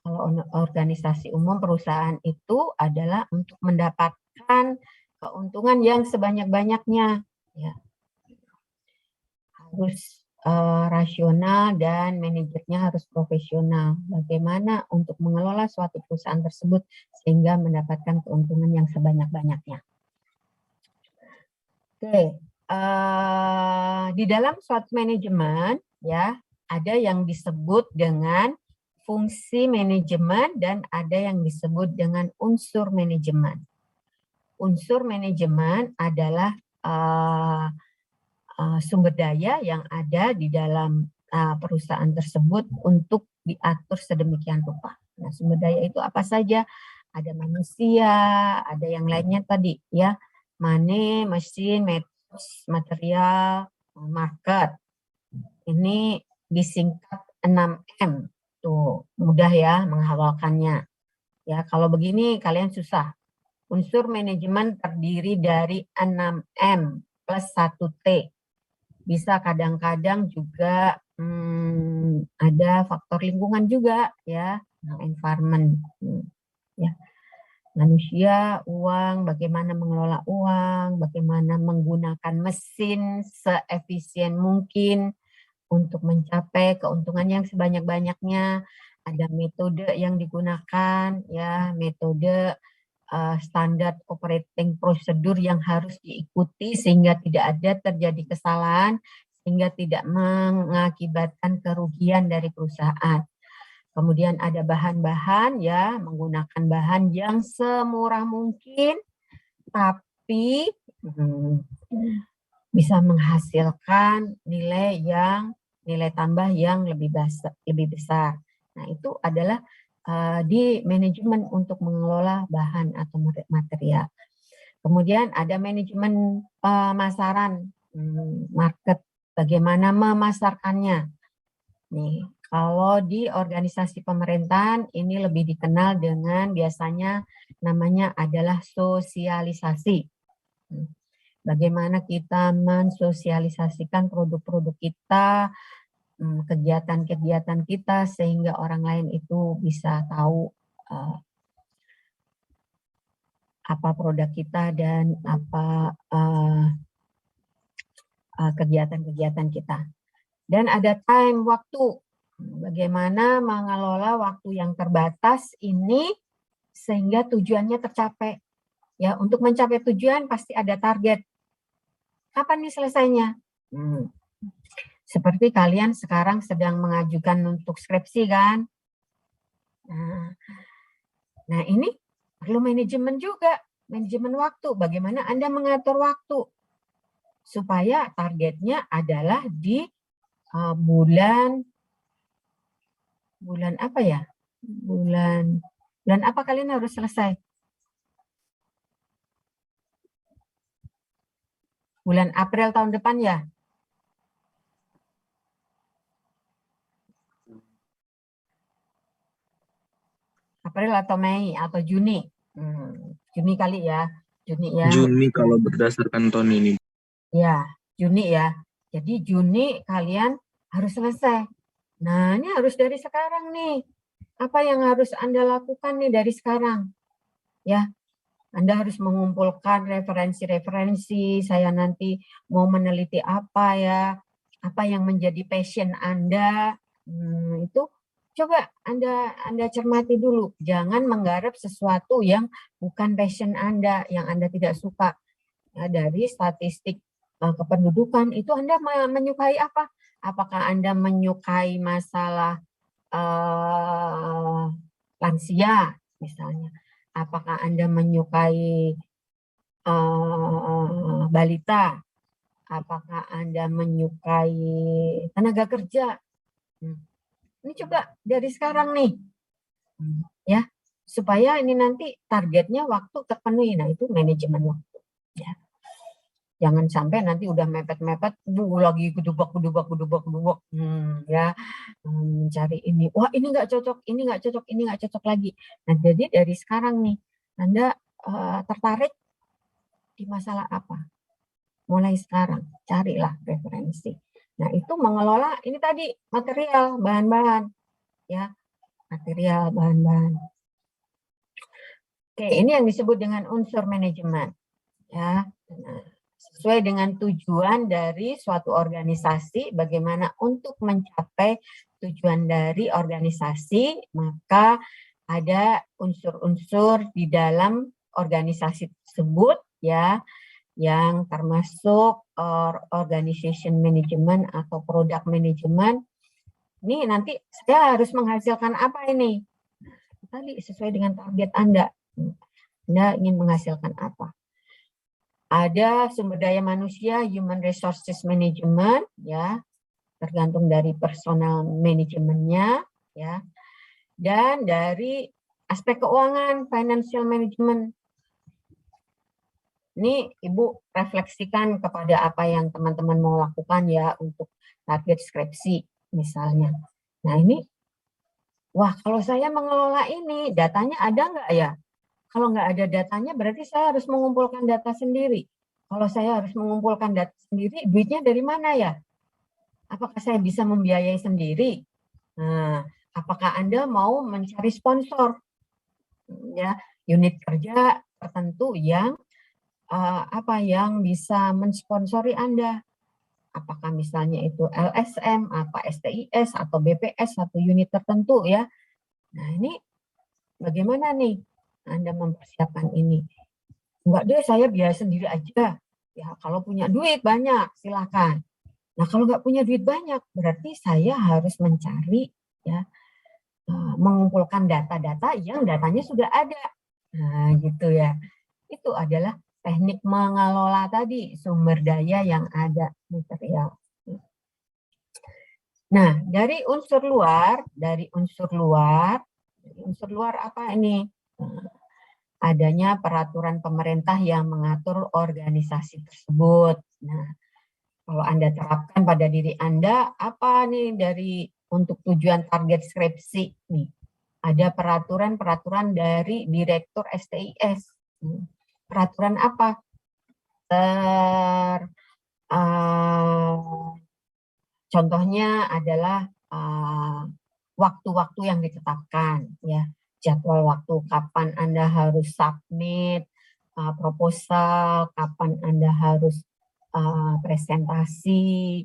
Kalau organisasi umum perusahaan itu adalah untuk mendapatkan keuntungan yang sebanyak-banyaknya, ya. Harus rasional dan manajernya harus profesional. Bagaimana untuk mengelola suatu perusahaan tersebut sehingga mendapatkan keuntungan yang sebanyak-banyaknya. Oke, di dalam suatu manajemen ya ada yang disebut dengan fungsi manajemen dan ada yang disebut dengan unsur manajemen. Unsur manajemen adalah sumber daya yang ada di dalam perusahaan tersebut untuk diatur sedemikian rupa. Nah, sumber daya itu apa saja? Ada manusia, ada yang lainnya tadi ya, money, mesin, material, market. Ini disingkat 6M. Tuh, mudah ya menghafalkannya. Ya, kalau begini kalian susah. Unsur manajemen terdiri dari 6M plus 1T. Bisa kadang-kadang juga ada faktor lingkungan juga ya, environment. Ya. Manusia, uang, bagaimana mengelola uang, bagaimana menggunakan mesin seefisien mungkin untuk mencapai keuntungan yang sebanyak-banyaknya. Ada metode yang digunakan ya, metode standar operating prosedur yang harus diikuti sehingga tidak ada terjadi kesalahan, sehingga tidak mengakibatkan kerugian dari perusahaan. Kemudian ada bahan-bahan ya, menggunakan bahan yang semurah mungkin, tapi bisa menghasilkan nilai tambah yang lebih besar. Nah, itu adalah di manajemen untuk mengelola bahan atau material. Kemudian ada manajemen pemasaran, market, bagaimana memasarkannya. Nih, kalau di organisasi pemerintahan ini lebih dikenal dengan biasanya namanya adalah sosialisasi. Bagaimana kita mensosialisasikan produk-produk kita, kegiatan-kegiatan kita, sehingga orang lain itu bisa tahu apa produk kita dan apa kegiatan-kegiatan kita. Dan ada time, waktu. Bagaimana mengelola waktu yang terbatas ini sehingga tujuannya tercapai. Ya, untuk mencapai tujuan pasti ada target. Kapan nih selesainya? Seperti kalian sekarang sedang mengajukan untuk skripsi kan? Nah, ini perlu manajemen juga, manajemen waktu. Bagaimana Anda mengatur waktu supaya targetnya adalah di bulan apa ya? Bulan apa kalian harus selesai? Bulan April tahun depan ya? April atau Mei atau Juni? Juni kali ya. Juni ya. Juni kalau berdasarkan tahun ini. Ya, Juni ya. Jadi Juni kalian harus selesai. Nah, ini harus dari sekarang nih. Apa yang harus Anda lakukan nih dari sekarang? Ya, Anda harus mengumpulkan referensi-referensi, saya nanti mau meneliti apa ya, apa yang menjadi passion Anda, itu coba Anda cermati dulu. Jangan menggarap sesuatu yang bukan passion Anda, yang Anda tidak suka. Ya, dari statistik kependudukan, itu Anda menyukai apa? Apakah Anda menyukai masalah lansia misalnya? Apakah Anda menyukai balita? Apakah Anda menyukai tenaga kerja? Ini coba dari sekarang nih, ya, supaya ini nanti targetnya waktu terpenuhi. Nah, itu manajemen waktu. Ya. Jangan sampai nanti udah mepet-mepet, lagi gedubak, ya, mencari ini. Wah, ini nggak cocok, ini nggak cocok, ini nggak cocok lagi. Nah, jadi dari sekarang nih, Anda tertarik di masalah apa? Mulai sekarang, carilah referensi. Nah, itu mengelola ini tadi material, bahan-bahan, ya, material, bahan-bahan. Oke, ini yang disebut dengan unsur manajemen, ya. Nah, sesuai dengan tujuan dari suatu organisasi, bagaimana untuk mencapai tujuan dari organisasi, maka ada unsur-unsur di dalam organisasi tersebut, ya, yang termasuk organization management atau product management. Ini nanti saya harus menghasilkan apa ini? Tadi sesuai dengan target Anda. Anda ingin menghasilkan apa? Ada sumber daya manusia, human resources management, ya, tergantung dari personal manajemennya, ya, dan dari aspek keuangan, financial management. Ini Ibu refleksikan kepada apa yang teman-teman mau lakukan ya untuk target skripsi misalnya. Nah ini, wah kalau saya mengelola ini, datanya ada nggak ya? Kalau nggak ada datanya berarti saya harus mengumpulkan data sendiri. Kalau saya harus mengumpulkan data sendiri, duitnya dari mana ya? Apakah saya bisa membiayai sendiri? Nah, apakah Anda mau mencari sponsor? Ya, unit kerja tertentu yang yang bisa mensponsori Anda. Apakah misalnya itu LSM, apa STIS, atau BPS, atau unit tertentu ya. Nah ini bagaimana nih Anda mempersiapkan ini? Enggak deh, saya biaya sendiri aja. Ya kalau punya duit banyak, silakan. Nah kalau nggak punya duit banyak, berarti saya harus mencari, ya, mengumpulkan data-data yang datanya sudah ada. Nah gitu ya. Itu adalah teknik mengelola tadi sumber daya yang ada, material. Nah, dari unsur luar apa ini? Adanya peraturan pemerintah yang mengatur organisasi tersebut. Nah, kalau Anda terapkan pada diri Anda, apa nih untuk tujuan target skripsi nih? Ada peraturan-peraturan dari Direktur STIS. Peraturan apa? Contohnya adalah waktu-waktu yang ditetapkan, ya, jadwal waktu kapan Anda harus submit proposal, kapan Anda harus presentasi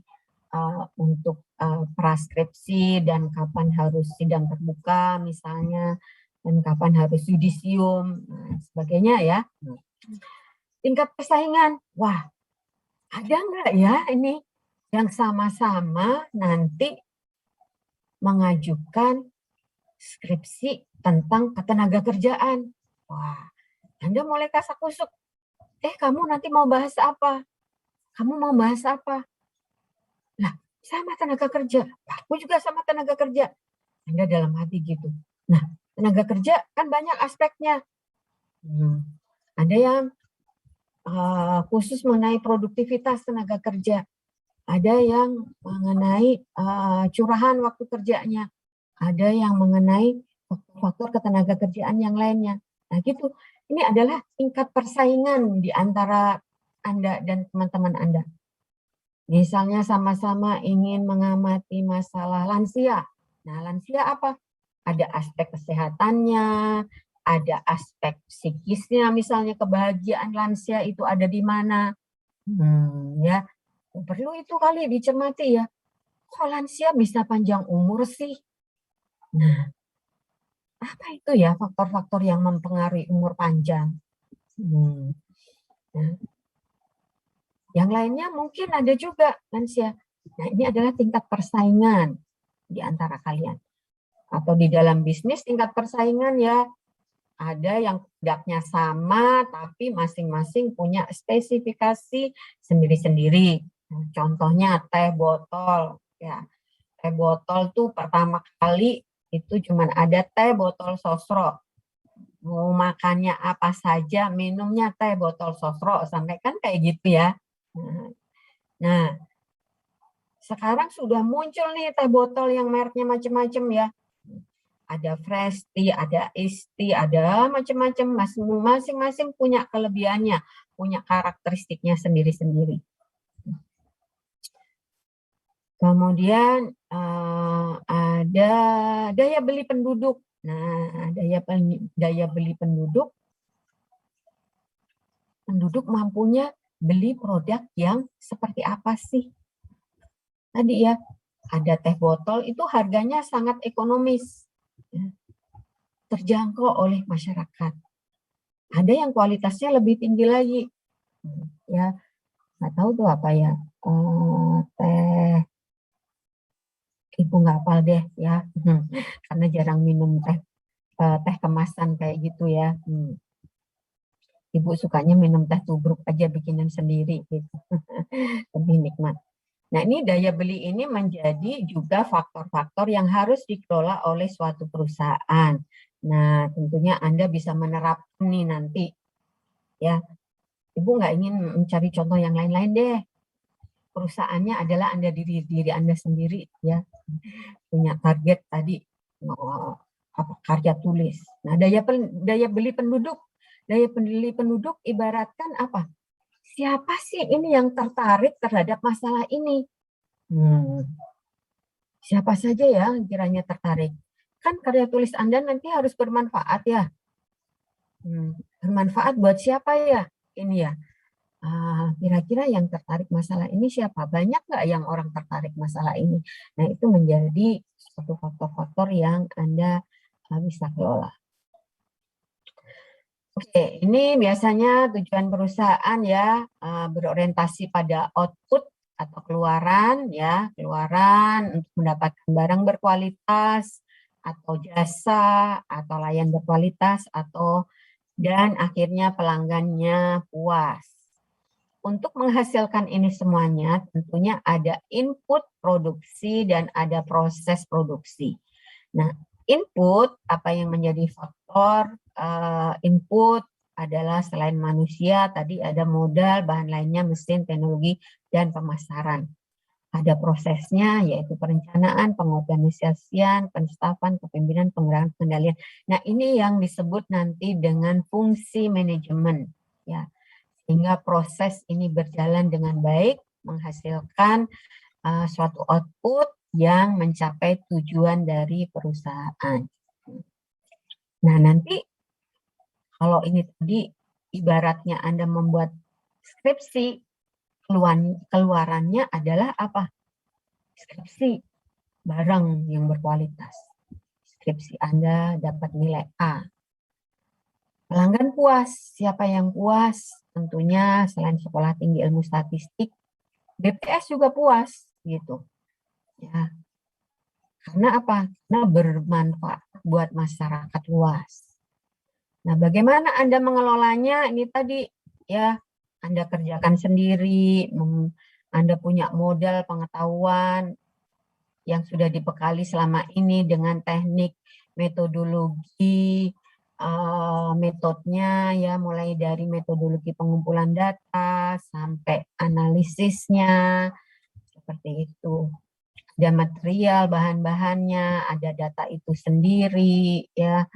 untuk praskripsi, dan kapan harus sidang terbuka misalnya, dan kapan harus yudisium, sebagainya ya. Tingkat persaingan, wah, ada nggak ya ini yang sama-sama nanti mengajukan skripsi tentang ketenaga kerjaan. Wah, Anda mulai kasak-kusuk. Kamu nanti mau bahas apa? Kamu mau bahas apa? Nah, sama tenaga kerja. Aku juga sama tenaga kerja. Anda dalam hati gitu. Nah, tenaga kerja kan banyak aspeknya. Ada yang khusus mengenai produktivitas tenaga kerja. Ada yang mengenai curahan waktu kerjanya. Ada yang mengenai faktor ketenaga kerjaan yang lainnya. Nah gitu, ini adalah tingkat persaingan di antara Anda dan teman-teman Anda. Misalnya sama-sama ingin mengamati masalah lansia. Nah lansia apa? Ada aspek kesehatannya, ada aspek psikisnya, misalnya kebahagiaan lansia itu ada di mana. Ya. Perlu itu kali dicermati ya. Kok lansia bisa panjang umur sih? Nah, apa itu ya faktor-faktor yang mempengaruhi umur panjang? Nah, yang lainnya mungkin ada juga lansia. Nah, ini adalah tingkat persaingan di antara kalian. Atau di dalam bisnis tingkat persaingan ya, ada yang produknya sama, tapi masing-masing punya spesifikasi sendiri-sendiri. Contohnya teh botol, ya. Teh botol tuh pertama kali itu cuman ada teh botol sosro. Mau makannya apa saja, minumnya teh botol sosro, sampai kan kayak gitu ya. Nah, sekarang sudah muncul nih teh botol yang mereknya macam-macam ya. Ada fresh tea, ada iced tea, ada macam-macam. Masing-masing punya kelebihannya, punya karakteristiknya sendiri-sendiri. Kemudian ada daya beli penduduk. Nah, daya beli penduduk mampunya beli produk yang seperti apa sih? Tadi ya, ada teh botol itu harganya sangat ekonomis, ya, terjangkau oleh masyarakat. Ada yang kualitasnya lebih tinggi lagi, ya, nggak tahu tuh apa ya, teh. Ibu nggak hafal deh ya, karena jarang minum teh kemasan kayak gitu ya. Ibu sukanya minum teh tubruk aja bikinan sendiri gitu, lebih nikmat. Nah ini daya beli ini menjadi juga faktor-faktor yang harus dikelola oleh suatu perusahaan. Nah tentunya Anda bisa menerapkan nih nanti, ya. Ibu nggak ingin mencari contoh yang lain-lain deh. Perusahaannya adalah Anda diri Anda sendiri ya, punya target tadi karya tulis. Nah daya beli penduduk ibaratkan apa? Siapa sih ini yang tertarik terhadap masalah ini? Siapa saja ya kiranya tertarik? Kan karya tulis Anda nanti harus bermanfaat ya. Bermanfaat buat siapa ya? Ini ya. Kira-kira yang tertarik masalah ini siapa? Banyak nggak yang orang tertarik masalah ini? Nah, itu menjadi suatu faktor-faktor yang Anda bisa kelola. Oke, ini biasanya tujuan perusahaan ya berorientasi pada output atau keluaran ya, keluaran untuk mendapatkan barang berkualitas atau jasa atau layan berkualitas dan akhirnya pelanggannya puas. Untuk menghasilkan ini semuanya tentunya ada input produksi dan ada proses produksi. Nah, input apa yang menjadi faktor input adalah selain manusia, tadi ada modal, bahan lainnya, mesin, teknologi, dan pemasaran. Ada prosesnya yaitu perencanaan, pengorganisasian, penstafan, kepemimpinan, penggerak, kendalian. Nah, ini yang disebut nanti dengan fungsi manajemen ya. sehingga proses ini berjalan dengan baik, menghasilkan suatu output yang mencapai tujuan dari perusahaan. Nah, nanti kalau ini tadi ibaratnya Anda membuat skripsi, keluarannya adalah apa? Skripsi barang yang berkualitas. Skripsi Anda dapat nilai A. Pelanggan puas. Siapa yang puas? Tentunya selain Sekolah Tinggi Ilmu Statistik, BPS juga puas gitu. Ya. Karena apa? Karena bermanfaat buat masyarakat luas. Nah, bagaimana Anda mengelolanya? Ini tadi ya, Anda kerjakan sendiri, Anda punya modal pengetahuan yang sudah dibekali selama ini dengan teknik, metodologi, metodenya ya, mulai dari metodologi pengumpulan data sampai analisisnya, seperti itu. Ada material, bahan-bahannya, ada data itu sendiri, ya,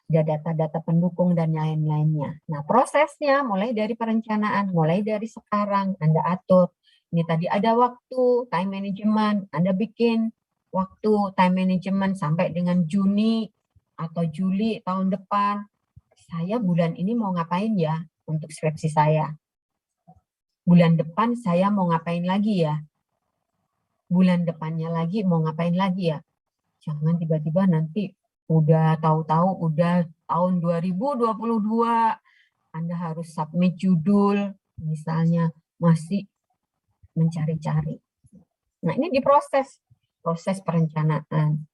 ada data-data pendukung dan lain-lainnya. Nah, prosesnya mulai dari perencanaan, mulai dari sekarang Anda atur. Ini tadi ada waktu, time management, Anda bikin waktu time management sampai dengan Juni atau Juli tahun depan. Saya bulan ini mau ngapain ya untuk skripsi saya? Bulan depan saya mau ngapain lagi ya? Bulan depannya lagi mau ngapain lagi ya? Jangan tiba-tiba nanti udah tahu-tahu udah tahun 2022 Anda harus submit judul misalnya masih mencari-cari. Nah, ini diproses, proses perencanaan.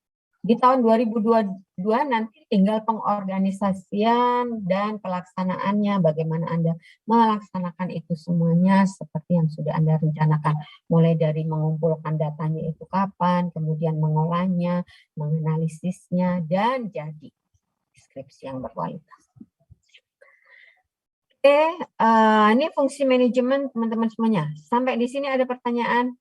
Di tahun 2022 nanti tinggal pengorganisasian dan pelaksanaannya, bagaimana Anda melaksanakan itu semuanya seperti yang sudah Anda rencanakan. Mulai dari mengumpulkan datanya itu kapan, kemudian mengolahnya, menganalisisnya, dan jadi skripsi yang berkualitas. Oke, ini fungsi manajemen teman-teman semuanya. Sampai di sini ada pertanyaan?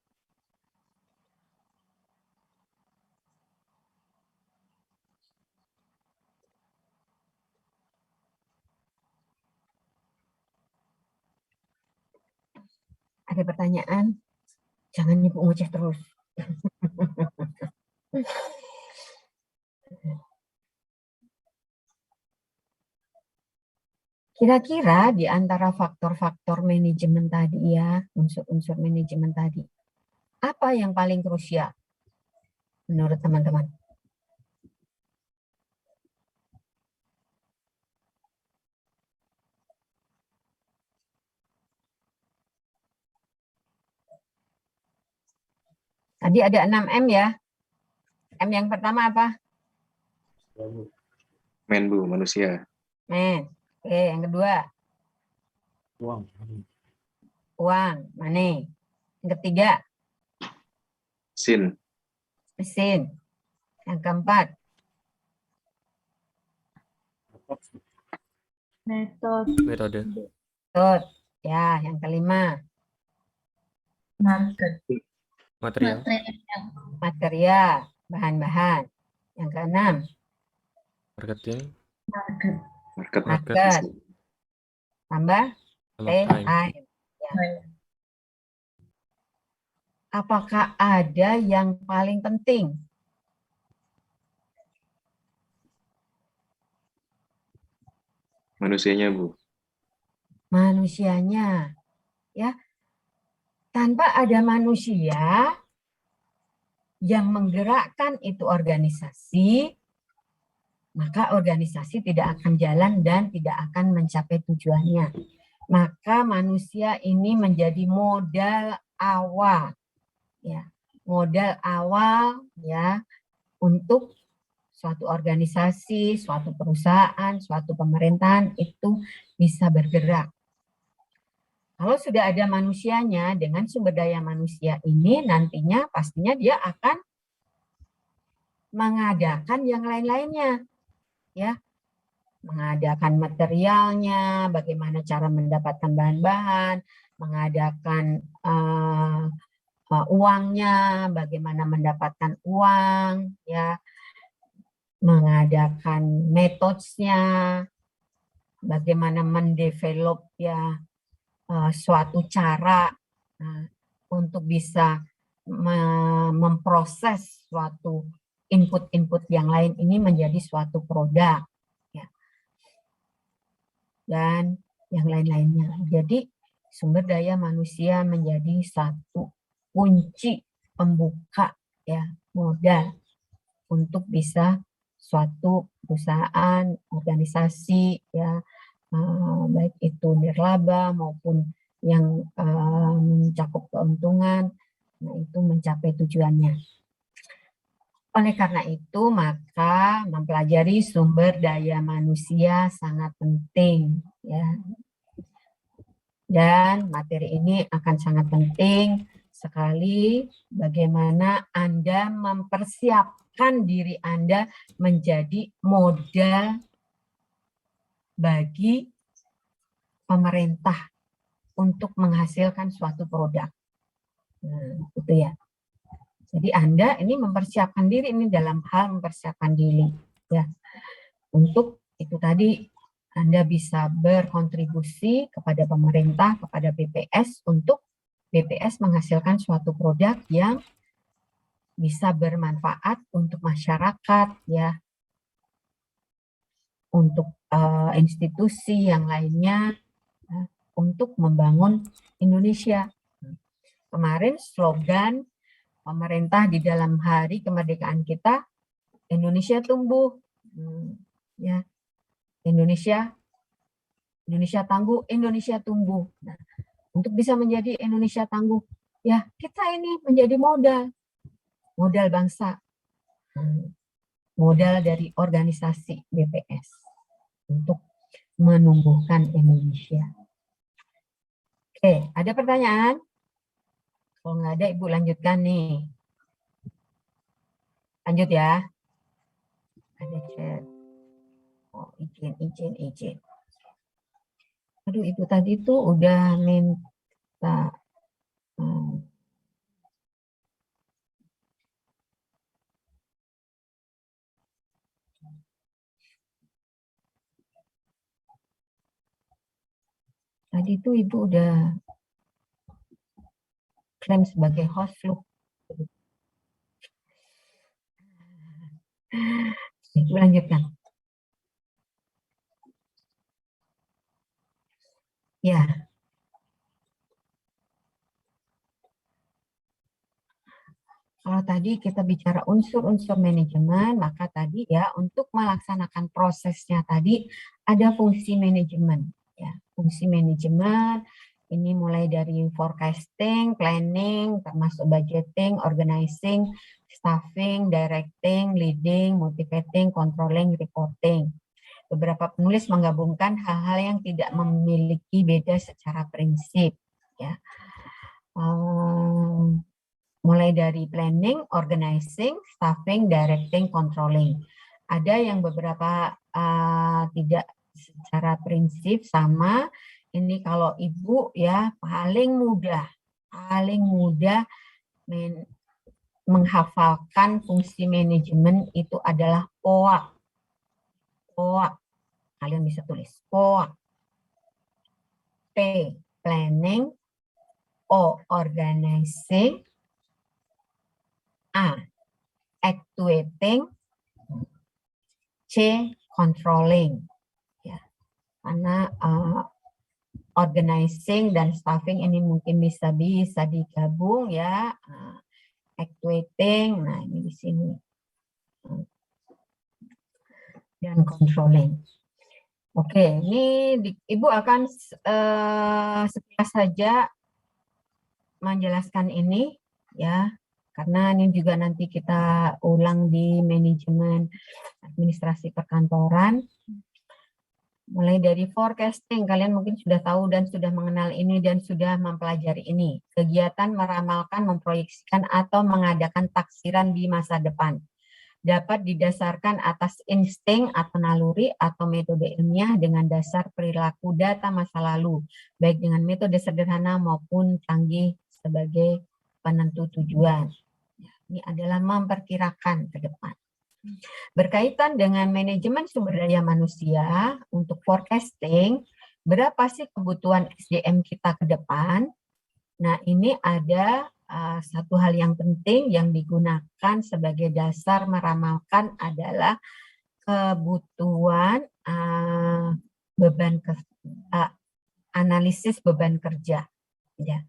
Ada pertanyaan? Jangan nipu ngoceh terus. Kira-kira di antara faktor-faktor manajemen tadi ya, unsur-unsur manajemen tadi, apa yang paling krusial menurut teman-teman? Tadi ada 6M ya. M yang pertama apa? Men, Bu, manusia. Men. Oke, yang kedua? Uang. Uang, money. Yang ketiga? Sin. Mesin. Yang keempat? Metode. Metode. Betul. Ya, yang kelima? Market. Material. Material, bahan-bahan. Yang keenam? Marketing. Market. Tambah? Sama time. Ya. Apakah ada yang paling penting? Manusianya, Bu. Manusianya. Ya. Tanpa ada manusia yang menggerakkan itu organisasi, maka organisasi tidak akan jalan dan tidak akan mencapai tujuannya. Maka manusia ini menjadi modal awal, ya, modal awal ya untuk suatu organisasi, suatu perusahaan, suatu pemerintahan itu bisa bergerak. Kalau sudah ada manusianya, dengan sumber daya manusia ini nantinya pastinya dia akan mengadakan yang lain-lainnya, ya, mengadakan materialnya, bagaimana cara mendapatkan bahan-bahan, mengadakan uangnya, bagaimana mendapatkan uang, ya, mengadakan metodenya, bagaimana mendevelop ya suatu cara untuk bisa memproses suatu input-input yang lain ini menjadi suatu produk, ya. Dan yang lain-lainnya. Jadi sumber daya manusia menjadi satu kunci pembuka, ya, modal untuk bisa suatu perusahaan, organisasi, ya, baik itu nirlaba maupun yang mencakup keuntungan, nah itu mencapai tujuannya. Oleh karena itu, maka mempelajari sumber daya manusia sangat penting, ya. Dan materi ini akan sangat penting sekali bagaimana Anda mempersiapkan diri Anda menjadi modal bagi pemerintah untuk menghasilkan suatu produk. Nah, itu ya. Jadi Anda ini mempersiapkan diri ini dalam hal mempersiapkan diri, ya. Untuk itu tadi Anda bisa berkontribusi kepada pemerintah, kepada BPS untuk BPS menghasilkan suatu produk yang bisa bermanfaat untuk masyarakat, ya, untuk institusi yang lainnya, ya, untuk membangun Indonesia. Kemarin slogan pemerintah di dalam hari kemerdekaan kita, Indonesia tumbuh, ya, Indonesia tangguh, Indonesia tumbuh. Nah, untuk bisa menjadi Indonesia tangguh, ya kita ini menjadi modal bangsa, modal dari organisasi BPS untuk menumbuhkan Indonesia. Oke, ada pertanyaan? Kalau nggak ada, Ibu lanjutkan nih. Lanjut ya. Ada chat. Oh, izin. Aduh, Ibu tadi tuh udah minta. Tadi tuh Ibu udah klaim sebagai host loh. Ibu lanjutkan. Ya. Kalau tadi kita bicara unsur-unsur manajemen, maka tadi ya untuk melaksanakan prosesnya tadi ada fungsi manajemen. Ya, fungsi manajemen ini mulai dari forecasting, planning, termasuk budgeting, organizing, staffing, directing, leading, motivating, controlling, reporting. Beberapa penulis menggabungkan hal-hal yang tidak memiliki beda secara prinsip. Ya. Mulai dari planning, organizing, staffing, directing, controlling. Ada yang beberapa tidak secara prinsip sama. Ini kalau Ibu ya paling mudah menghafalkan fungsi manajemen itu adalah POA. Kalian bisa tulis POA. P, planning. O, organizing. A, actuating. C, controlling. Ya, karena organizing dan staffing ini mungkin bisa digabung ya. Actuating, nah ini di sini. Dan controlling. Oke, ini Ibu akan sekilas saja menjelaskan ini ya. Karena ini juga nanti kita ulang di manajemen administrasi perkantoran. Mulai dari forecasting, kalian mungkin sudah tahu dan sudah mengenal ini dan sudah mempelajari ini. Kegiatan meramalkan, memproyeksikan, atau mengadakan taksiran di masa depan. Dapat didasarkan atas insting atau naluri atau metode ilmiah dengan dasar perilaku data masa lalu, baik dengan metode sederhana maupun canggih sebagai penentu tujuan. Ini adalah memperkirakan ke depan. Berkaitan dengan manajemen sumber daya manusia, untuk forecasting, berapa sih kebutuhan SDM kita ke depan? Nah, ini ada satu hal yang penting yang digunakan sebagai dasar meramalkan adalah kebutuhan analisis beban kerja. Ya.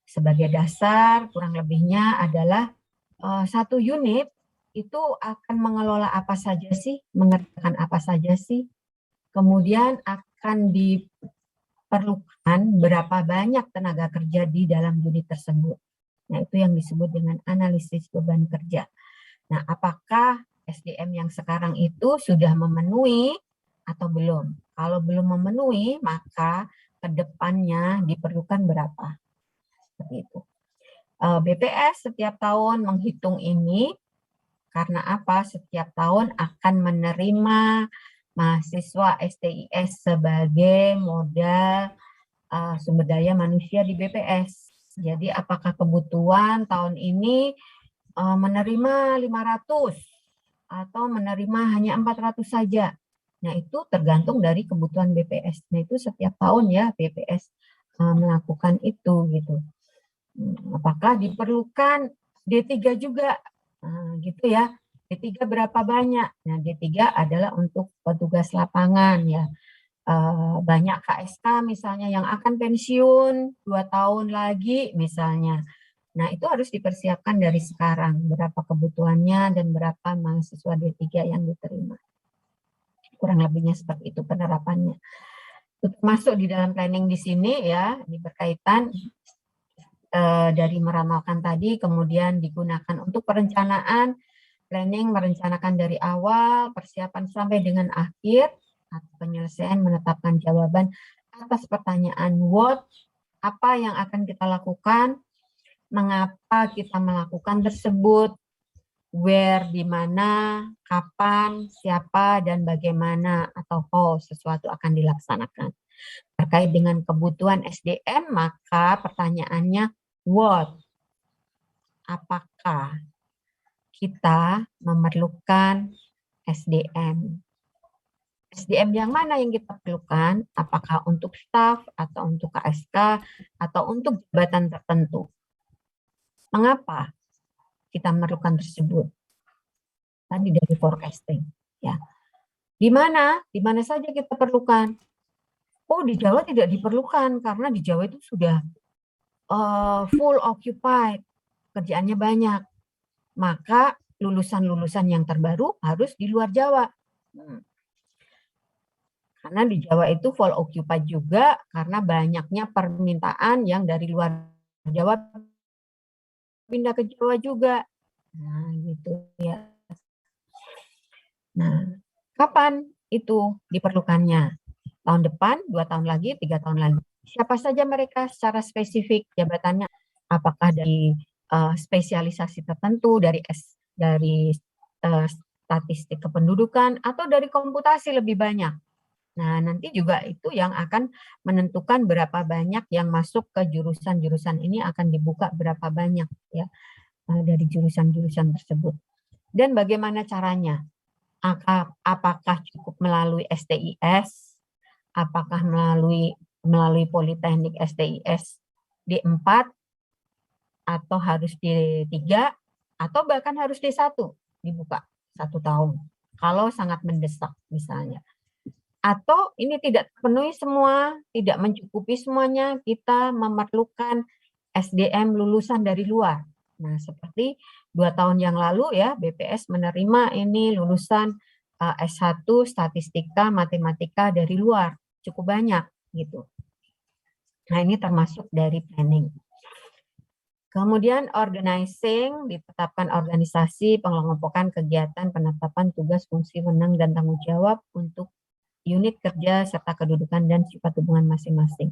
Sebagai dasar, kurang lebihnya adalah satu unit itu akan mengelola apa saja sih, mengerjakan apa saja sih, kemudian akan diperlukan berapa banyak tenaga kerja di dalam unit tersebut. Nah, itu yang disebut dengan analisis beban kerja. Nah, apakah SDM yang sekarang itu sudah memenuhi atau belum? Kalau belum memenuhi, maka ke depannya diperlukan berapa? Seperti itu. BPS setiap tahun menghitung ini karena apa? Setiap tahun akan menerima mahasiswa STIS sebagai modal sumber daya manusia di BPS. Jadi apakah kebutuhan tahun ini menerima 500 atau menerima hanya 400 saja? Nah, itu tergantung dari kebutuhan BPS. Nah, itu setiap tahun ya BPS melakukan itu gitu. Apakah diperlukan D3 juga? Gitu ya. D3 berapa banyak? Nah, D3 adalah untuk petugas lapangan ya. Banyak KSK misalnya yang akan pensiun 2 tahun lagi misalnya. Nah, itu harus dipersiapkan dari sekarang berapa kebutuhannya dan berapa mahasiswa D3 yang diterima. Kurang lebihnya seperti itu penerapannya. Masuk di dalam planning di sini ya, ini berkaitan dari meramalkan tadi, kemudian digunakan untuk perencanaan, planning merencanakan dari awal, persiapan sampai dengan akhir, atau penyelesaian menetapkan jawaban atas pertanyaan what, apa yang akan kita lakukan, mengapa kita melakukan tersebut, where, di mana, kapan, siapa, dan bagaimana, atau how sesuatu akan dilaksanakan. Terkait dengan kebutuhan SDM, maka pertanyaannya what? Apakah kita memerlukan SDM? SDM yang mana yang kita perlukan? Apakah untuk staf atau untuk KSK atau untuk jabatan tertentu? Mengapa kita memerlukan tersebut? Tadi dari forecasting, ya. Di mana saja kita perlukan? Oh, di Jawa tidak diperlukan karena di Jawa itu sudah full occupied, kerjaannya banyak. Maka lulusan-lulusan yang terbaru harus di luar Jawa. Karena di Jawa itu full occupied juga karena banyaknya permintaan yang dari luar Jawa pindah ke Jawa juga. Nah, gitu ya. Nah, kapan itu diperlukannya? Tahun depan, 2 tahun lagi, 3 tahun lagi. Siapa saja mereka secara spesifik jabatannya? Apakah dari spesialisasi tertentu, dari statistik kependudukan, atau dari komputasi lebih banyak? Nah, nanti juga itu yang akan menentukan berapa banyak yang masuk ke jurusan-jurusan ini akan dibuka berapa banyak ya dari jurusan-jurusan tersebut. Dan bagaimana caranya? Apakah cukup melalui STIS? Apakah melalui Politeknik STIS D4 atau harus D3 atau bahkan harus D1 dibuka 1 tahun kalau sangat mendesak misalnya. Atau ini tidak terpenuhi semua, tidak mencukupi semuanya, kita memerlukan SDM lulusan dari luar. Nah, seperti 2 tahun yang lalu ya, BPS menerima ini lulusan S1 statistika matematika dari luar, cukup banyak gitu. Nah, ini termasuk dari planning. Kemudian organizing, ditetapkan organisasi, pengelompokan kegiatan, penetapan tugas, fungsi, wewenang, dan tanggung jawab untuk unit kerja serta kedudukan dan sifat hubungan masing-masing.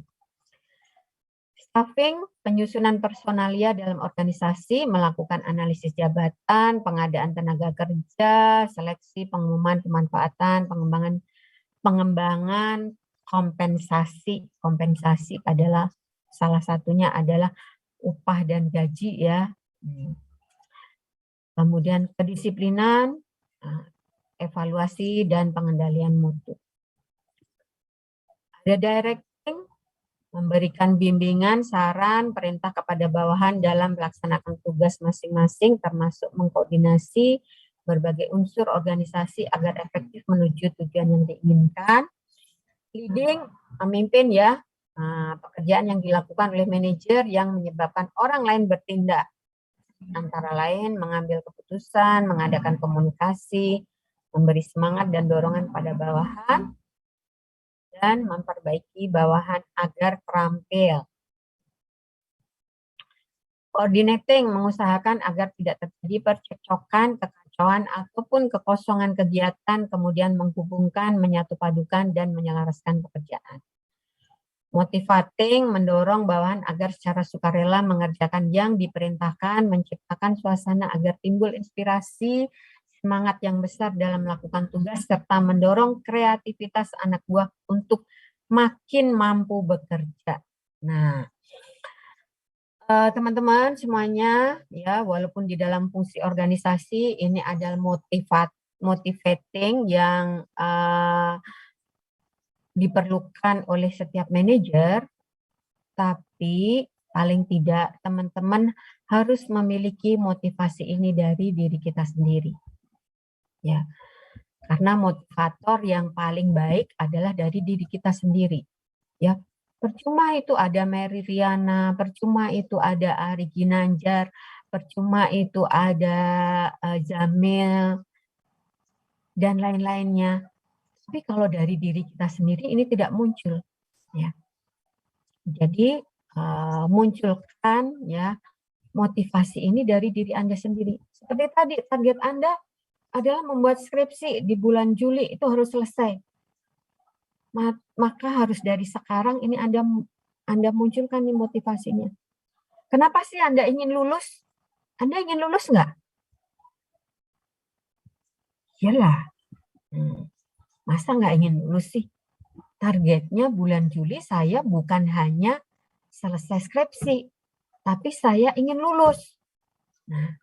Staffing, penyusunan personalia dalam organisasi, melakukan analisis jabatan, pengadaan tenaga kerja, seleksi, pengumuman pemanfaatan, pengembangan kompensasi. Kompensasi adalah salah satunya adalah upah dan gaji ya. Kemudian kedisiplinan, evaluasi dan pengendalian mutu. Ada directing, memberikan bimbingan, saran, perintah kepada bawahan dalam melaksanakan tugas masing-masing, termasuk mengkoordinasi berbagai unsur organisasi agar efektif menuju tujuan yang diinginkan. Leading, memimpin ya, pekerjaan yang dilakukan oleh manajer yang menyebabkan orang lain bertindak. Antara lain mengambil keputusan, mengadakan komunikasi, memberi semangat dan dorongan pada bawahan, dan memperbaiki bawahan agar terampil. Coordinating, mengusahakan agar tidak terjadi percekcokan, kekacauan, ataupun kekosongan kegiatan, kemudian menghubungkan, menyatupadukan, dan menyelaraskan pekerjaan. Motivating, mendorong bawahan agar secara sukarela mengerjakan yang diperintahkan, menciptakan suasana agar timbul inspirasi, semangat yang besar dalam melakukan tugas, serta mendorong kreativitas anak buah untuk makin mampu bekerja. Nah, teman-teman semuanya, ya walaupun di dalam fungsi organisasi ini adalah motivating yang diperlukan oleh setiap manajer, tapi paling tidak teman-teman harus memiliki motivasi ini dari diri kita sendiri. Ya, karena motivator yang paling baik adalah dari diri kita sendiri. Ya, percuma itu ada Mary Riana, percuma itu ada Ari Ginanjar, percuma itu ada Jamil dan lain-lainnya. Tapi kalau dari diri kita sendiri ini tidak muncul. Ya, jadi munculkan ya motivasi ini dari diri Anda sendiri. Seperti tadi target Anda adalah membuat skripsi di bulan Juli itu harus selesai. Maka harus dari sekarang ini Anda munculkan nih motivasinya. Kenapa sih Anda ingin lulus? Anda ingin lulus nggak? Iyalah. Masa nggak ingin lulus sih? Targetnya bulan Juli saya bukan hanya selesai skripsi, tapi saya ingin lulus. Nah,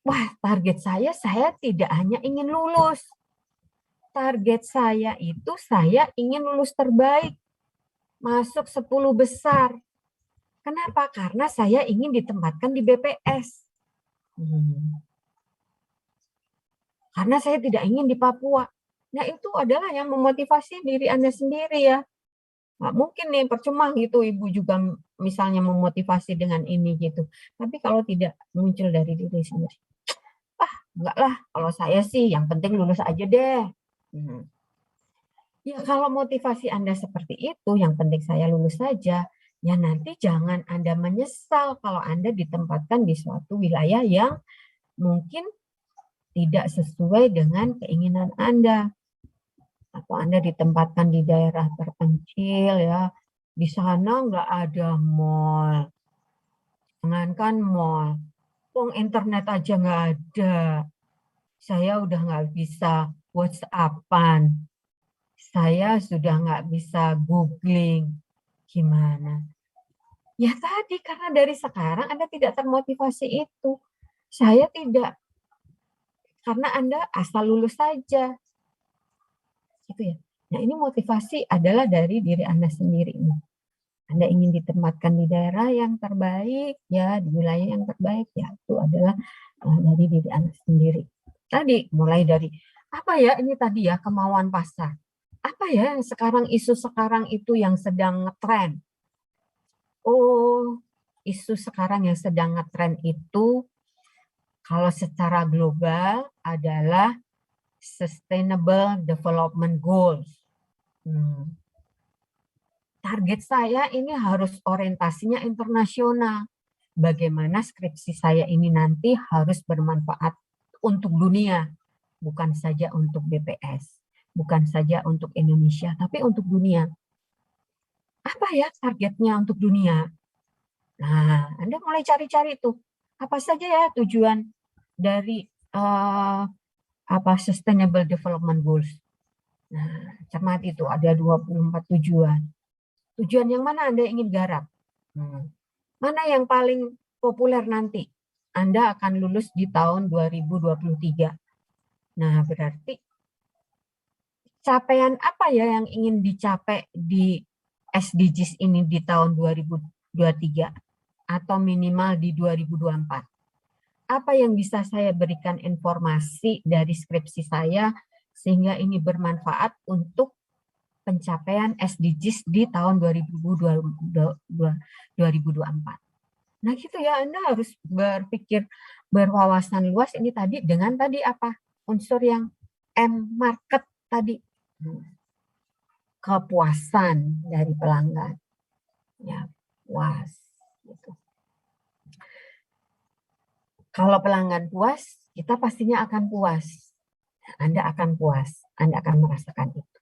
wah, target saya tidak hanya ingin lulus. Target saya itu saya ingin lulus terbaik. Masuk 10 besar. Kenapa? Karena saya ingin ditempatkan di BPS. Karena saya tidak ingin di Papua. Nah, itu adalah yang memotivasi diri Anda sendiri ya. Nggak mungkin nih, percuma gitu Ibu juga misalnya memotivasi dengan ini gitu. Tapi kalau tidak muncul dari diri sendiri. Enggak lah, kalau saya sih yang penting lulus aja deh. Ya kalau motivasi Anda seperti itu, yang penting saya lulus saja, ya nanti jangan Anda menyesal kalau Anda ditempatkan di suatu wilayah yang mungkin tidak sesuai dengan keinginan Anda. Atau Anda ditempatkan di daerah terpencil ya, di sana nggak ada mall. Jangankan mall, internet aja nggak ada. Saya udah nggak bisa WhatsApp-an. Saya sudah nggak bisa googling. Gimana? Ya tadi, karena dari sekarang Anda tidak termotivasi itu. Saya tidak. Karena Anda asal lulus saja. Gitu ya. Nah ini motivasi adalah dari diri Anda sendiri. Anda ingin ditempatkan di daerah yang terbaik, ya di wilayah yang terbaik, ya itu adalah dari diri Anda sendiri. Tadi mulai dari apa ya ini tadi ya kemauan pasar. Apa ya yang sekarang isu sekarang itu yang sedang ngetren? Oh, isu sekarang yang sedang ngetren itu kalau secara global adalah Sustainable Development Goals. Target saya ini harus orientasinya internasional. Bagaimana skripsi saya ini nanti harus bermanfaat untuk dunia, bukan saja untuk BPS, bukan saja untuk Indonesia, tapi untuk dunia. Apa ya targetnya untuk dunia? Nah, Anda mulai cari-cari tuh. Apa saja ya tujuan dari Sustainable Development Goals. Nah, cermat itu ada 24 tujuan. Tujuan yang mana Anda ingin garap? Mana yang paling populer nanti? Anda akan lulus di tahun 2023. Nah, berarti capaian apa ya yang ingin dicapai di SDGs ini di tahun 2023 atau minimal di 2024? Apa yang bisa saya berikan informasi dari skripsi saya sehingga ini bermanfaat untuk pencapaian SDGs di tahun 2024. Nah gitu ya, Anda harus berpikir berwawasan luas ini tadi dengan tadi apa? Unsur yang M market tadi. Kepuasan dari pelanggan. Ya, puas gitu. Kalau pelanggan puas, kita pastinya akan puas. Anda akan puas, Anda akan merasakan itu.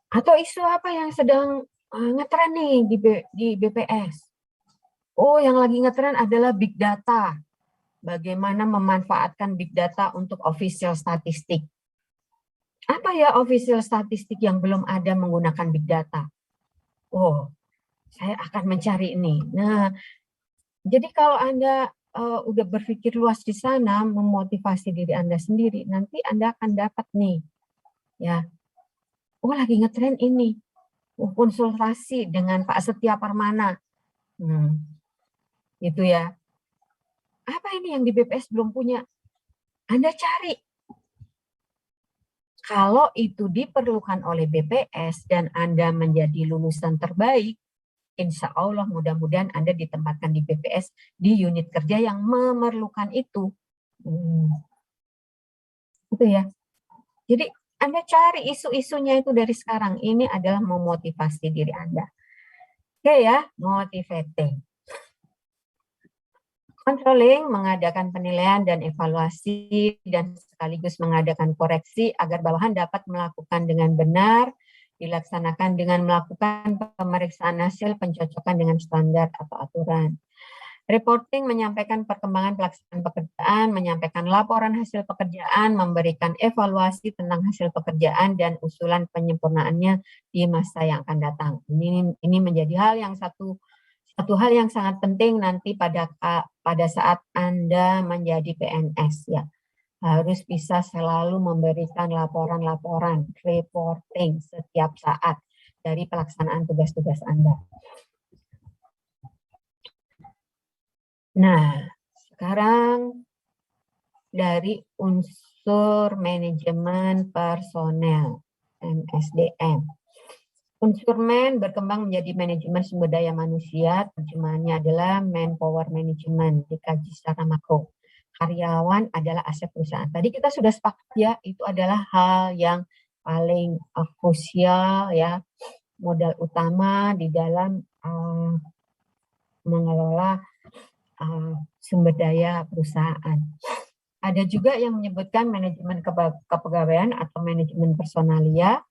Atau isu apa yang sedang ngetren nih di BPS? Oh, yang lagi ngetren adalah big data. Bagaimana memanfaatkan big data untuk official statistik. Apa ya official statistik yang belum ada menggunakan big data? Oh, saya akan mencari ini. Nah, jadi kalau Anda udah berpikir luas di sana, memotivasi diri Anda sendiri, nanti Anda akan dapat nih, ya. Oh, lagi ngetren ini. Konsultasi dengan Pak Setia Permana. Gitu ya. Apa ini yang di BPS belum punya? Anda cari. Kalau itu diperlukan oleh BPS dan Anda menjadi lulusan terbaik, insya Allah mudah-mudahan Anda ditempatkan di BPS di unit kerja yang memerlukan itu. Itu ya. Jadi Anda cari isu-isunya itu dari sekarang. Ini adalah memotivasi diri Anda. Oke ya, motivating. Controlling, mengadakan penilaian dan evaluasi dan sekaligus mengadakan koreksi agar bawahan dapat melakukan dengan benar, dilaksanakan dengan melakukan pemeriksaan hasil pencocokan dengan standar atau aturan. Reporting, menyampaikan perkembangan pelaksanaan pekerjaan, menyampaikan laporan hasil pekerjaan, memberikan evaluasi tentang hasil pekerjaan dan usulan penyempurnaannya di masa yang akan datang. Ini menjadi satu hal yang sangat penting nanti pada saat Anda menjadi PNS ya. Harus bisa selalu memberikan laporan-laporan, reporting setiap saat dari pelaksanaan tugas-tugas Anda. Nah, sekarang dari unsur manajemen personel, MSDM. Unsur man berkembang menjadi manajemen sumber daya manusia, terjemahannya adalah manpower management, dikaji secara makro. Karyawan adalah aset perusahaan. Tadi kita sudah sepakat ya, itu adalah hal yang paling krusial ya, modal utama di dalam mengelola sumber daya perusahaan. Ada juga yang menyebutkan manajemen kepegawaian atau manajemen personalia,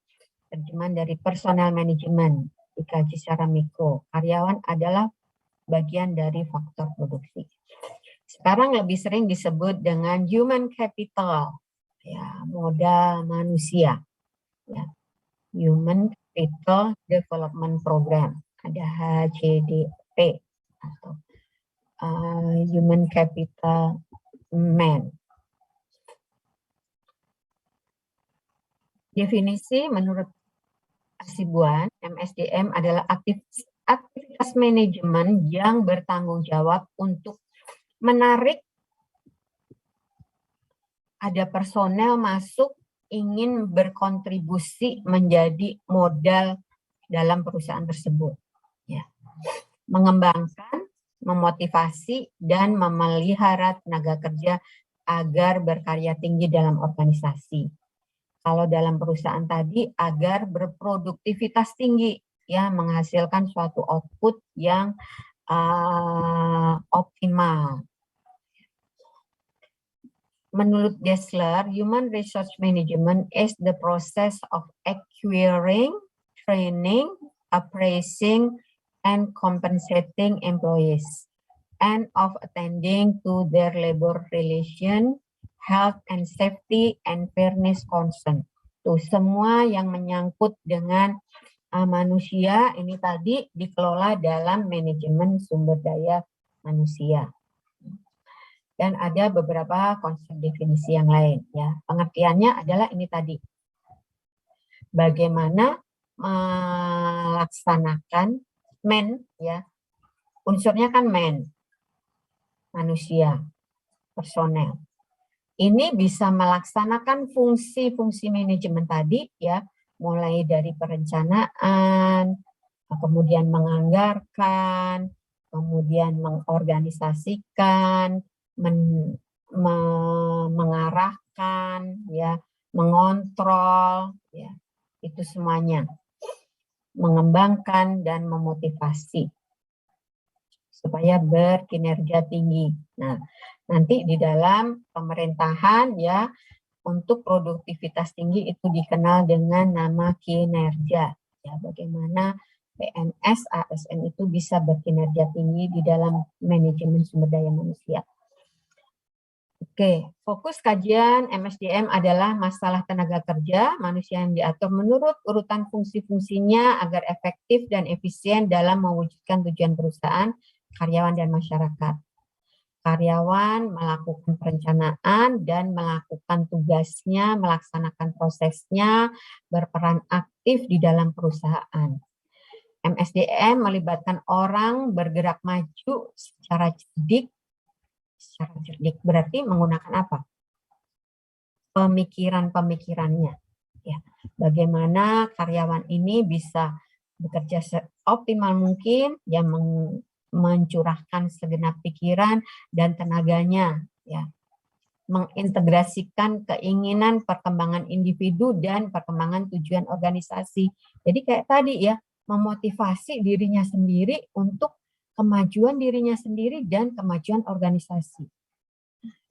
terjemahan dari personal management, dikaji secara mikro. Karyawan adalah bagian dari faktor produksi. Sekarang lebih sering disebut dengan human capital, ya, modal manusia, ya, Human Capital Development Program, ada HCDP atau Human Capital Man. Definisi menurut Hasibuan, MSDM adalah aktivitas manajemen yang bertanggung jawab untuk menarik ada personel masuk ingin berkontribusi menjadi modal dalam perusahaan tersebut. Ya. Mengembangkan, memotivasi, dan memelihara tenaga kerja agar berkarya tinggi dalam organisasi. Kalau dalam perusahaan tadi agar berproduktivitas tinggi, ya, menghasilkan suatu output yang optimal. Menurut Dessler, human resource management is the process of acquiring, training, appraising, and compensating employees, and of attending to their labor relation, health and safety, and fairness concern. Tuh, semua yang menyangkut dengan manusia ini tadi dikelola dalam manajemen sumber daya manusia. Dan ada beberapa konsep definisi yang lain ya. Pengertiannya adalah ini tadi. Bagaimana melaksanakan ya. Unsurnya kan manusia, personel. Ini bisa melaksanakan fungsi-fungsi manajemen tadi ya, mulai dari perencanaan, kemudian menganggarkan, kemudian mengorganisasikan, mengarahkan, ya, mengontrol, ya, itu semuanya, mengembangkan dan memotivasi supaya berkinerja tinggi. Nah, nanti di dalam pemerintahan ya, untuk produktivitas tinggi itu dikenal dengan nama kinerja. Ya, bagaimana PNS, ASN itu bisa berkinerja tinggi di dalam manajemen sumber daya manusia. Oke, fokus kajian MSDM adalah masalah tenaga kerja, manusia yang diatur menurut urutan fungsi-fungsinya agar efektif dan efisien dalam mewujudkan tujuan perusahaan, karyawan, dan masyarakat. Karyawan melakukan perencanaan dan melakukan tugasnya, melaksanakan prosesnya, berperan aktif di dalam perusahaan. MSDM melibatkan orang bergerak maju secara cerdik. Secara cerdik berarti menggunakan apa? Pemikiran-pemikirannya. Ya, bagaimana karyawan ini bisa bekerja seoptimal mungkin, ya, mencurahkan segenap pikiran dan tenaganya, ya, mengintegrasikan keinginan perkembangan individu dan perkembangan tujuan organisasi. Jadi kayak tadi ya, memotivasi dirinya sendiri untuk kemajuan dirinya sendiri dan kemajuan organisasi.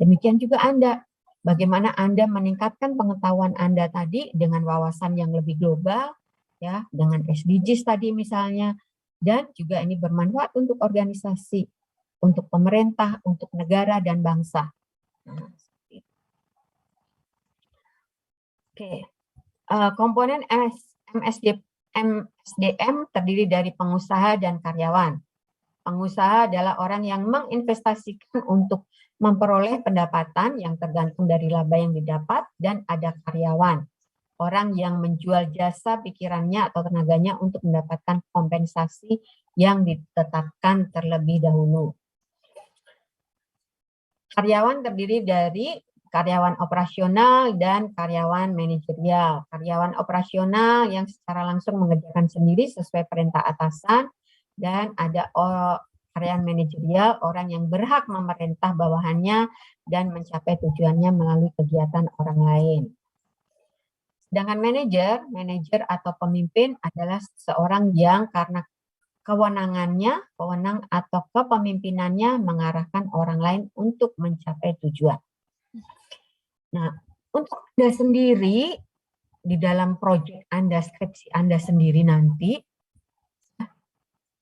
Demikian juga Anda, bagaimana Anda meningkatkan pengetahuan Anda tadi dengan wawasan yang lebih global, ya, dengan SDGs tadi misalnya, dan juga ini bermanfaat untuk organisasi, untuk pemerintah, untuk negara dan bangsa. Nah, oke, komponen MSDM terdiri dari pengusaha dan karyawan. Pengusaha adalah orang yang menginvestasikan untuk memperoleh pendapatan yang tergantung dari laba yang didapat, dan ada karyawan, orang yang menjual jasa pikirannya atau tenaganya untuk mendapatkan kompensasi yang ditetapkan terlebih dahulu. Karyawan terdiri dari karyawan operasional dan karyawan manajerial. Karyawan operasional yang secara langsung mengerjakan sendiri sesuai perintah atasan, dan ada karyawan manajerial, orang yang berhak memerintah bawahannya dan mencapai tujuannya melalui kegiatan orang lain. Sedangkan manajer atau pemimpin adalah seseorang yang karena wewenang atau kepemimpinannya mengarahkan orang lain untuk mencapai tujuan. Nah, untuk Anda sendiri, di dalam proyek Anda, skripsi Anda sendiri nanti,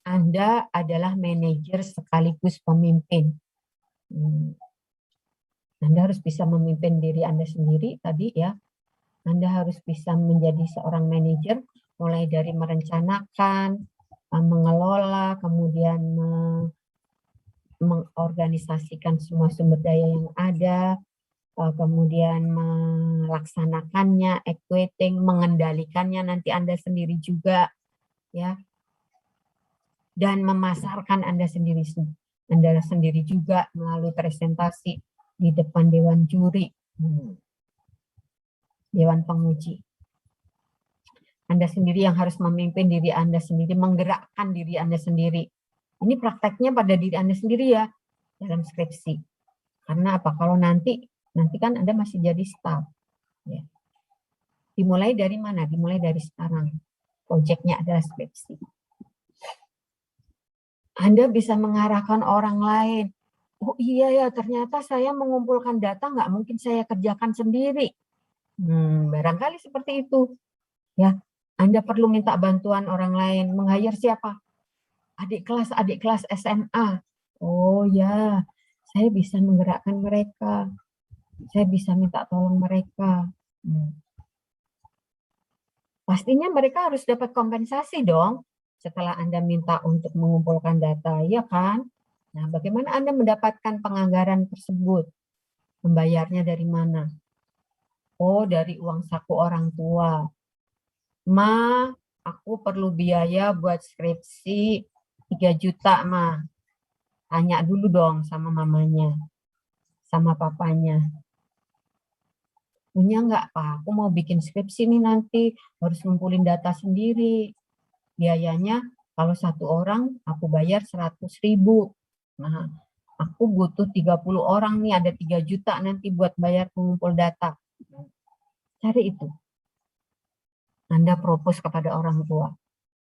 Anda adalah manajer sekaligus pemimpin. Anda harus bisa memimpin diri Anda sendiri tadi ya. Anda harus bisa menjadi seorang manajer, mulai dari merencanakan, mengelola, kemudian mengorganisasikan semua sumber daya yang ada, kemudian melaksanakannya, equating, mengendalikannya nanti Anda sendiri juga, ya. Dan memasarkan Anda sendiri juga melalui presentasi di depan dewan juri, dewan penguji. Anda sendiri yang harus memimpin diri Anda sendiri, menggerakkan diri Anda sendiri. Ini prakteknya pada diri Anda sendiri ya, dalam skripsi. Karena apa? Kalau nanti kan Anda masih jadi staff. Ya. Dimulai dari mana? Dimulai dari sekarang. Proyeknya adalah skripsi. Anda bisa mengarahkan orang lain. Oh iya ya, ternyata saya mengumpulkan data nggak mungkin saya kerjakan sendiri. Barangkali seperti itu. Ya, Anda perlu minta bantuan orang lain. Meng-hire siapa? Adik kelas SMA. Oh ya, saya bisa menggerakkan mereka. Saya bisa minta tolong mereka. Pastinya mereka harus dapat kompensasi dong setelah Anda minta untuk mengumpulkan data, ya kan? Nah, bagaimana Anda mendapatkan penganggaran tersebut? Membayarnya dari mana? Oh, dari uang saku orang tua. Ma, aku perlu biaya buat skripsi 3 juta, Ma. Tanya dulu dong sama mamanya, sama papanya. Punya nggak, Pak? Aku mau bikin skripsi nih nanti, harus ngumpulin data sendiri. Biayanya kalau 1 orang aku bayar 100.000. Nah, aku butuh 30 orang nih, ada 3 juta nanti buat bayar pengumpul data. Cari itu. Anda propose kepada orang tua.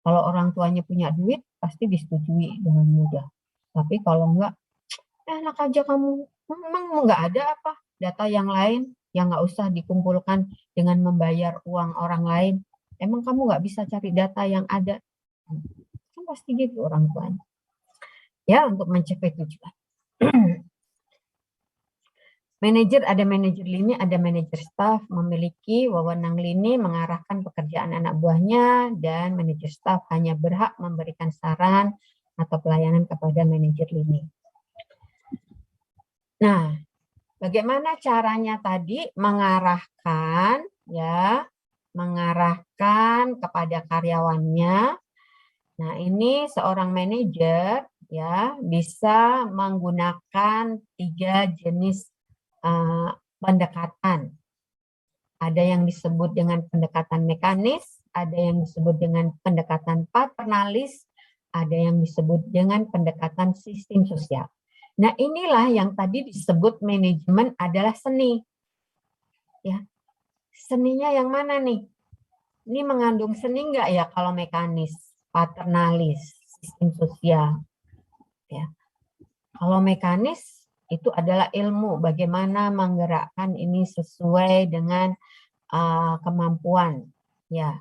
Kalau orang tuanya punya duit, pasti disetujui dengan mudah. Tapi kalau enggak, enak aja kamu. Memang enggak ada apa data yang lain yang enggak usah dikumpulkan dengan membayar uang orang lain. Emang kamu enggak bisa cari data yang ada? Kan pasti gitu orang tuanya. Ya, untuk mencapai tujuan. Manajer, ada manajer lini, ada manajer staff, memiliki wewenang lini mengarahkan pekerjaan anak buahnya, dan manajer staff hanya berhak memberikan saran atau pelayanan kepada manajer lini. Nah, bagaimana caranya tadi mengarahkan, ya, mengarahkan kepada karyawannya. Nah, ini seorang manajer ya bisa menggunakan 3 jenis pendekatan. Ada yang disebut dengan pendekatan mekanis, ada yang disebut dengan pendekatan paternalis, ada yang disebut dengan pendekatan sistem sosial. Nah, inilah yang tadi disebut manajemen adalah seni. Ya. Seninya yang mana nih? Ini mengandung seni enggak ya kalau mekanis, paternalis, sistem sosial? Ya. Kalau mekanis itu adalah ilmu bagaimana menggerakkan ini sesuai dengan kemampuan. Ya.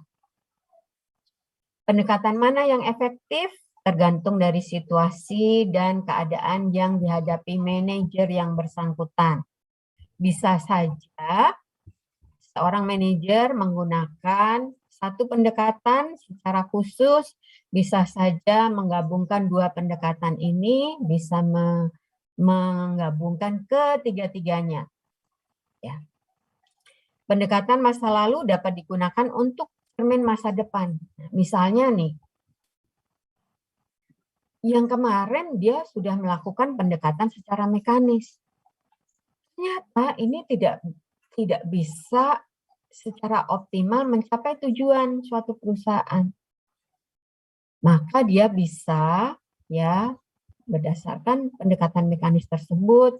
Pendekatan mana yang efektif tergantung dari situasi dan keadaan yang dihadapi manajer yang bersangkutan. Bisa saja seorang manajer menggunakan satu pendekatan secara khusus, bisa saja menggabungkan 2 pendekatan ini, bisa menggabungkan ketiga-tiganya. Ya. Pendekatan masa lalu dapat digunakan untuk cermin masa depan. Misalnya nih, yang kemarin dia sudah melakukan pendekatan secara mekanis. Ternyata ini tidak bisa secara optimal mencapai tujuan suatu perusahaan. Maka dia bisa ya berdasarkan pendekatan mekanis tersebut,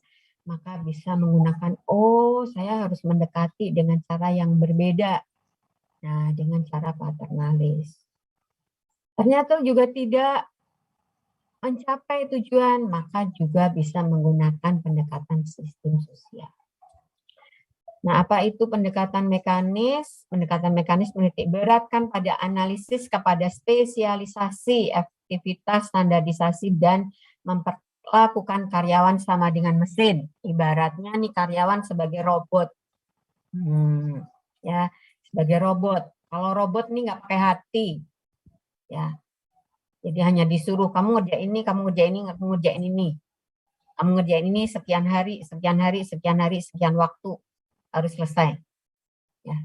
maka bisa menggunakan, oh saya harus mendekati dengan cara yang berbeda. Nah, dengan cara paternalis. Ternyata juga tidak mencapai tujuan, maka juga bisa menggunakan pendekatan sistem sosial. Nah, apa itu pendekatan mekanis? Pendekatan mekanis menitik beratkan pada analisis kepada spesialisasi, aktivitas, standarisasi, dan memperlakukan karyawan sama dengan mesin. Ibaratnya nih karyawan sebagai robot. Ya, sebagai robot. Kalau robot nih nggak pakai hati. Ya. Jadi hanya disuruh kamu ngerjain ini, kamu ngerjain ini, kamu ngerjain ini. Kamu ngerjain ini sekian hari, sekian hari, sekian hari, sekian waktu. Harus selesai. Ya.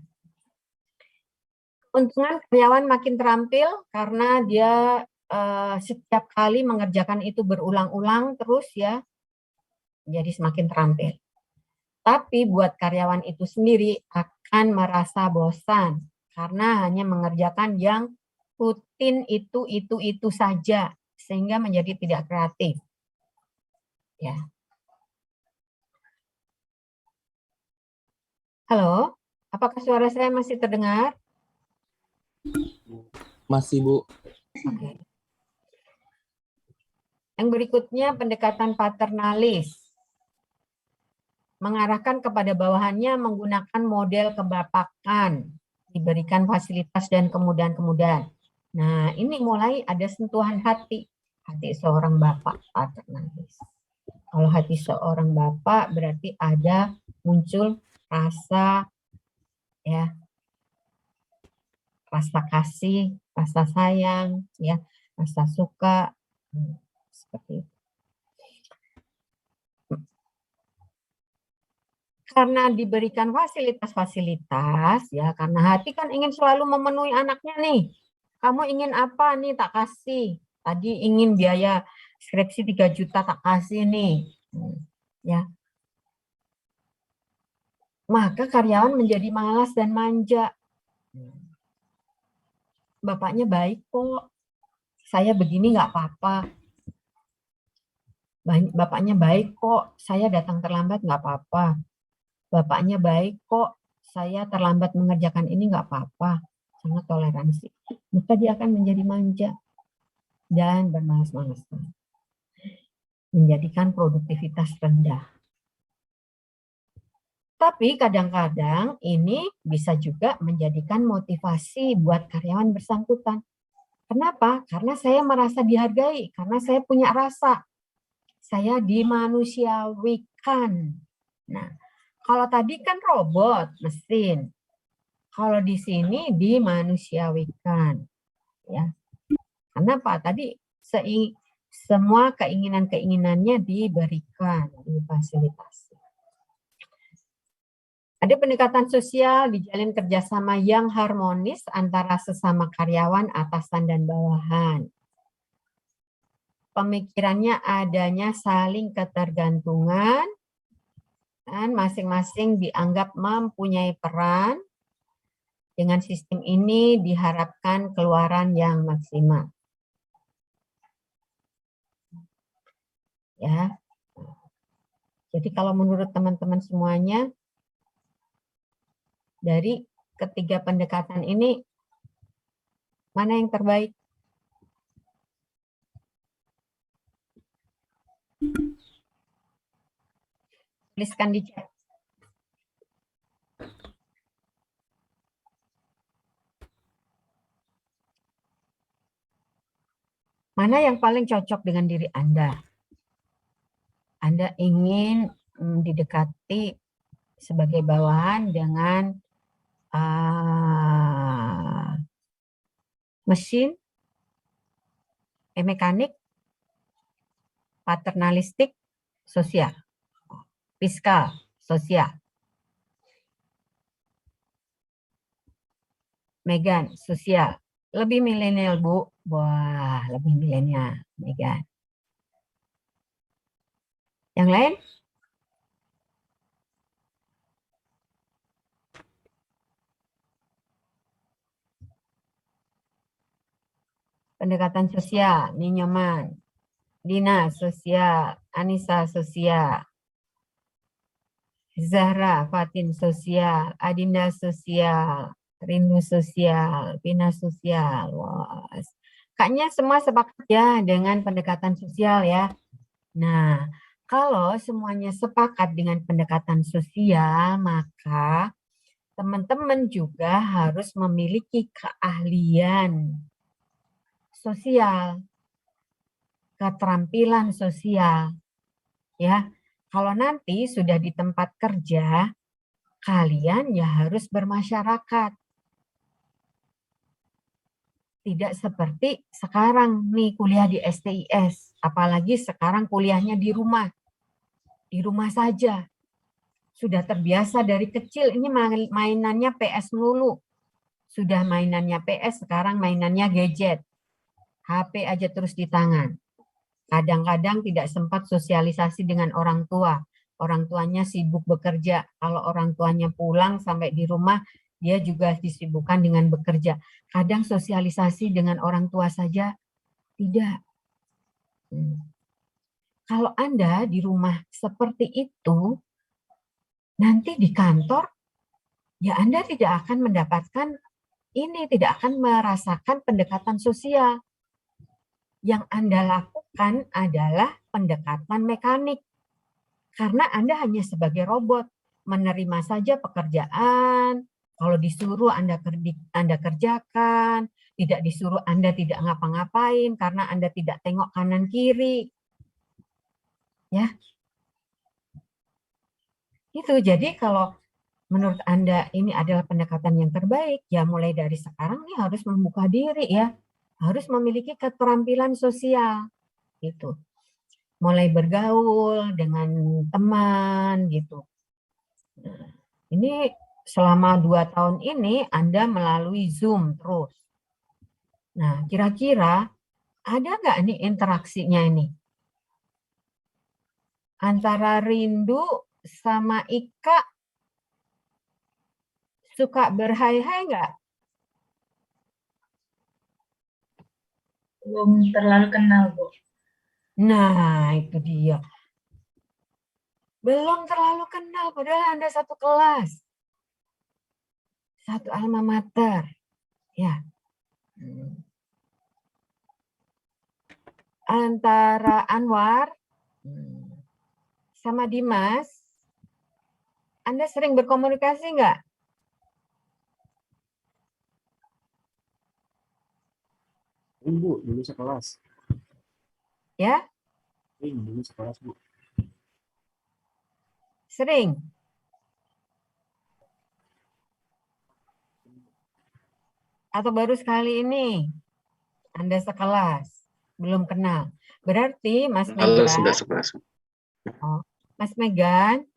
Keuntungan karyawan makin terampil karena dia setiap kali mengerjakan itu berulang-ulang terus ya, jadi semakin terampil. Tapi buat karyawan itu sendiri akan merasa bosan karena hanya mengerjakan yang rutin itu saja sehingga menjadi tidak kreatif. Ya. Halo, apakah suara saya masih terdengar? Masih, Bu. Oke. Yang berikutnya pendekatan paternalis. Mengarahkan kepada bawahannya menggunakan model kebapakan, diberikan fasilitas dan kemudahan-kemudahan. Nah, ini mulai ada sentuhan hati seorang bapak paternalis. Kalau hati seorang bapak berarti ada muncul rasa ya, rasa kasih, rasa sayang, ya, rasa suka, seperti itu. karena diberikan fasilitas-fasilitas, ya, karena hati kan ingin selalu memenuhi anaknya nih. Kamu ingin apa nih, tak kasih. Tadi ingin biaya skripsi 3 juta, tak kasih nih. Ya. Maka karyawan menjadi malas dan manja. Bapaknya baik kok. Saya begini nggak apa-apa. Bapaknya baik kok. Saya datang terlambat nggak apa-apa. Bapaknya baik kok. Saya terlambat mengerjakan ini nggak apa-apa. Sangat toleransi. Maka dia akan menjadi manja dan bermalas-malasan. Menjadikan produktivitas rendah. Tapi kadang-kadang ini bisa juga menjadikan motivasi buat karyawan bersangkutan. Kenapa? Karena saya merasa dihargai, karena saya punya rasa. Saya dimanusiawikan. Nah, kalau tadi kan robot, mesin. Kalau di sini dimanusiawikan. Ya. Kenapa? Tadi semua keinginan-keinginannya diberikan, difasilitasi. Ada pendekatan sosial, dijalin kerjasama yang harmonis antara sesama karyawan, atasan, dan bawahan. Pemikirannya adanya saling ketergantungan, dan masing-masing dianggap mempunyai peran. Dengan sistem ini diharapkan keluaran yang maksimal. Ya. Jadi kalau menurut teman-teman semuanya, dari ketiga pendekatan ini, mana yang terbaik? Tuliskan di chat. Mana yang paling cocok dengan diri Anda? Anda ingin didekati sebagai bawahan dengan mesin, mekanik, paternalistik, sosial, fiskal, sosial. Megan, sosial. Lebih milenial, Bu. Wah, lebih milenial, Megan. Yang lain? Pendekatan sosial, Ninyoman. Dina, sosial. Anissa, sosial. Zahra, Fatin, sosial. Adinda, sosial. Rindu, sosial. Pina, sosial. Wah. Kayaknya semua sepakat ya dengan pendekatan sosial ya. Nah, kalau semuanya sepakat dengan pendekatan sosial, maka teman-teman juga harus memiliki keahlian sosial, keterampilan sosial. Ya, kalau nanti sudah di tempat kerja, kalian ya harus bermasyarakat. Tidak seperti sekarang nih kuliah di STIS, apalagi sekarang kuliahnya di rumah saja. Sudah terbiasa dari kecil, ini mainannya PS melulu. Sudah mainannya PS, sekarang mainannya gadget. HP aja terus di tangan. Kadang-kadang tidak sempat sosialisasi dengan orang tua. Orang tuanya sibuk bekerja. Kalau orang tuanya pulang sampai di rumah, dia juga disibukkan dengan bekerja. Kadang sosialisasi dengan orang tua saja tidak. Kalau Anda di rumah seperti itu, nanti di kantor, ya Anda tidak akan mendapatkan ini, tidak akan merasakan pendekatan sosial. Yang Anda lakukan adalah pendekatan mekanik. Karena Anda hanya sebagai robot, menerima saja pekerjaan, kalau disuruh Anda kerjakan, tidak disuruh Anda tidak ngapa-ngapain, karena Anda tidak tengok kanan kiri. Ya. Itu, jadi kalau menurut Anda ini adalah pendekatan yang terbaik, ya mulai dari sekarang nih harus membuka diri ya. Harus memiliki keterampilan sosial gitu. Mulai bergaul dengan teman gitu. Ini selama 2 tahun ini Anda melalui Zoom terus. Nah, kira-kira ada nggak nih interaksinya ini? Antara Rindu sama Ika suka berhai-hai nggak? Belum terlalu kenal, Bu. Nah, itu dia. Belum terlalu kenal, padahal Anda satu kelas. Satu alma mater. Ya. Antara Anwar sama Dimas, Anda sering berkomunikasi nggak? Bu, dulu sekelas. Ya, Dulu sekelas, Bu. sering. Atau baru sekali ini Anda sekelas, belum kenal. Berarti Mas Halo, sudah Megan, sekelas. Mas Megan,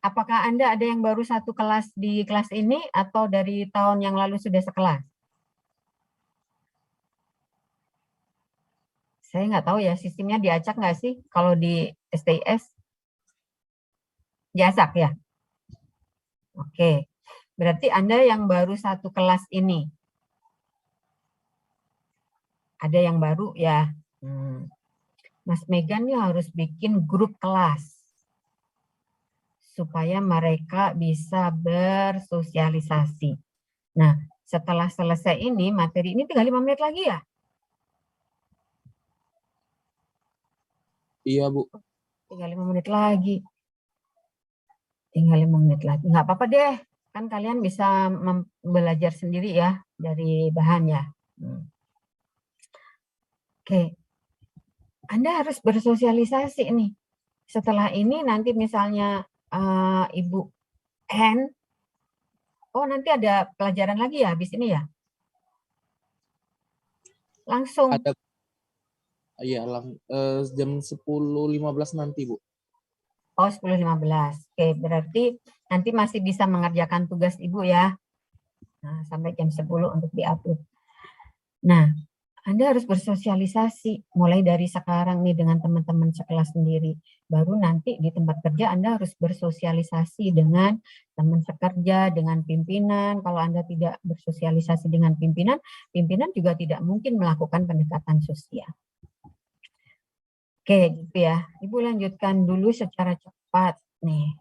apakah Anda ada yang baru satu kelas di kelas ini atau dari tahun yang lalu sudah sekelas? Saya nggak tahu ya, sistemnya diacak nggak sih kalau di STIS? Diacak ya? Oke, berarti Anda yang baru satu kelas ini. Ada yang baru ya. Mas Megan nih harus bikin grup kelas supaya mereka bisa bersosialisasi. Nah, setelah selesai ini, materi ini tinggal 5 menit lagi ya? Iya, Bu. Tinggal 5 menit lagi. Tinggal 5 menit lagi. Nggak apa-apa deh. Kan kalian bisa belajar sendiri ya dari bahan ya. Oke. Anda harus bersosialisasi nih. Setelah ini nanti misalnya Ibu N, oh nanti ada pelajaran lagi ya habis ini ya? Langsung. Ada iya, jam 10.15 nanti, Bu. Oh, 10.15. Oke, berarti nanti masih bisa mengerjakan tugas Ibu ya. Nah, sampai jam 10 untuk diupload. Nah, Anda harus bersosialisasi mulai dari sekarang nih dengan teman-teman sekelas sendiri. Baru nanti di tempat kerja Anda harus bersosialisasi dengan teman sekerja, dengan pimpinan. Kalau Anda tidak bersosialisasi dengan pimpinan, pimpinan juga tidak mungkin melakukan pendekatan sosial. Oke, gitu ya. Ibu lanjutkan dulu secara cepat nih.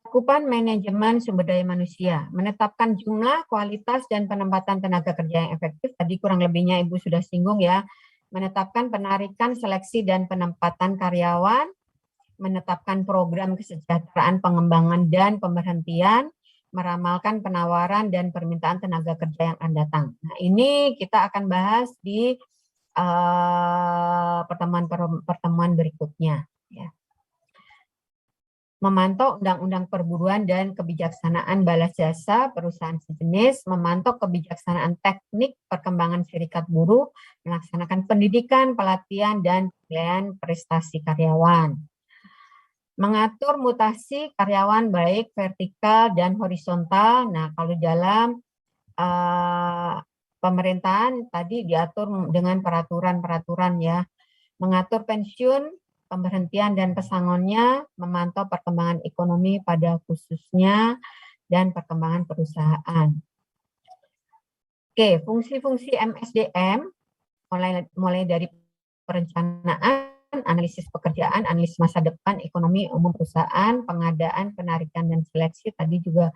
Cakupan manajemen sumber daya manusia, menetapkan jumlah, kualitas, dan penempatan tenaga kerja yang efektif. Tadi kurang lebihnya Ibu sudah singgung ya. Menetapkan penarikan, seleksi, dan penempatan karyawan, menetapkan program kesejahteraan, pengembangan, dan pemberhentian, meramalkan penawaran dan permintaan tenaga kerja yang akan datang. Nah, ini kita akan bahas di pertemuan berikutnya. Ya. Memantau undang-undang perburuan dan kebijaksanaan balas jasa perusahaan sejenis, memantau kebijaksanaan teknik perkembangan serikat buruh, melaksanakan pendidikan, pelatihan, dan penilaian prestasi karyawan. Mengatur mutasi karyawan baik vertikal dan horizontal. Nah, kalau dalam pemerintahan tadi diatur dengan peraturan-peraturan ya. Mengatur pensiun, pemberhentian dan pesangonnya, memantau perkembangan ekonomi pada khususnya, dan perkembangan perusahaan. Oke, fungsi-fungsi MSDM, mulai dari perencanaan, analisis pekerjaan, analisis masa depan, ekonomi umum perusahaan, pengadaan, penarikan, dan seleksi, tadi juga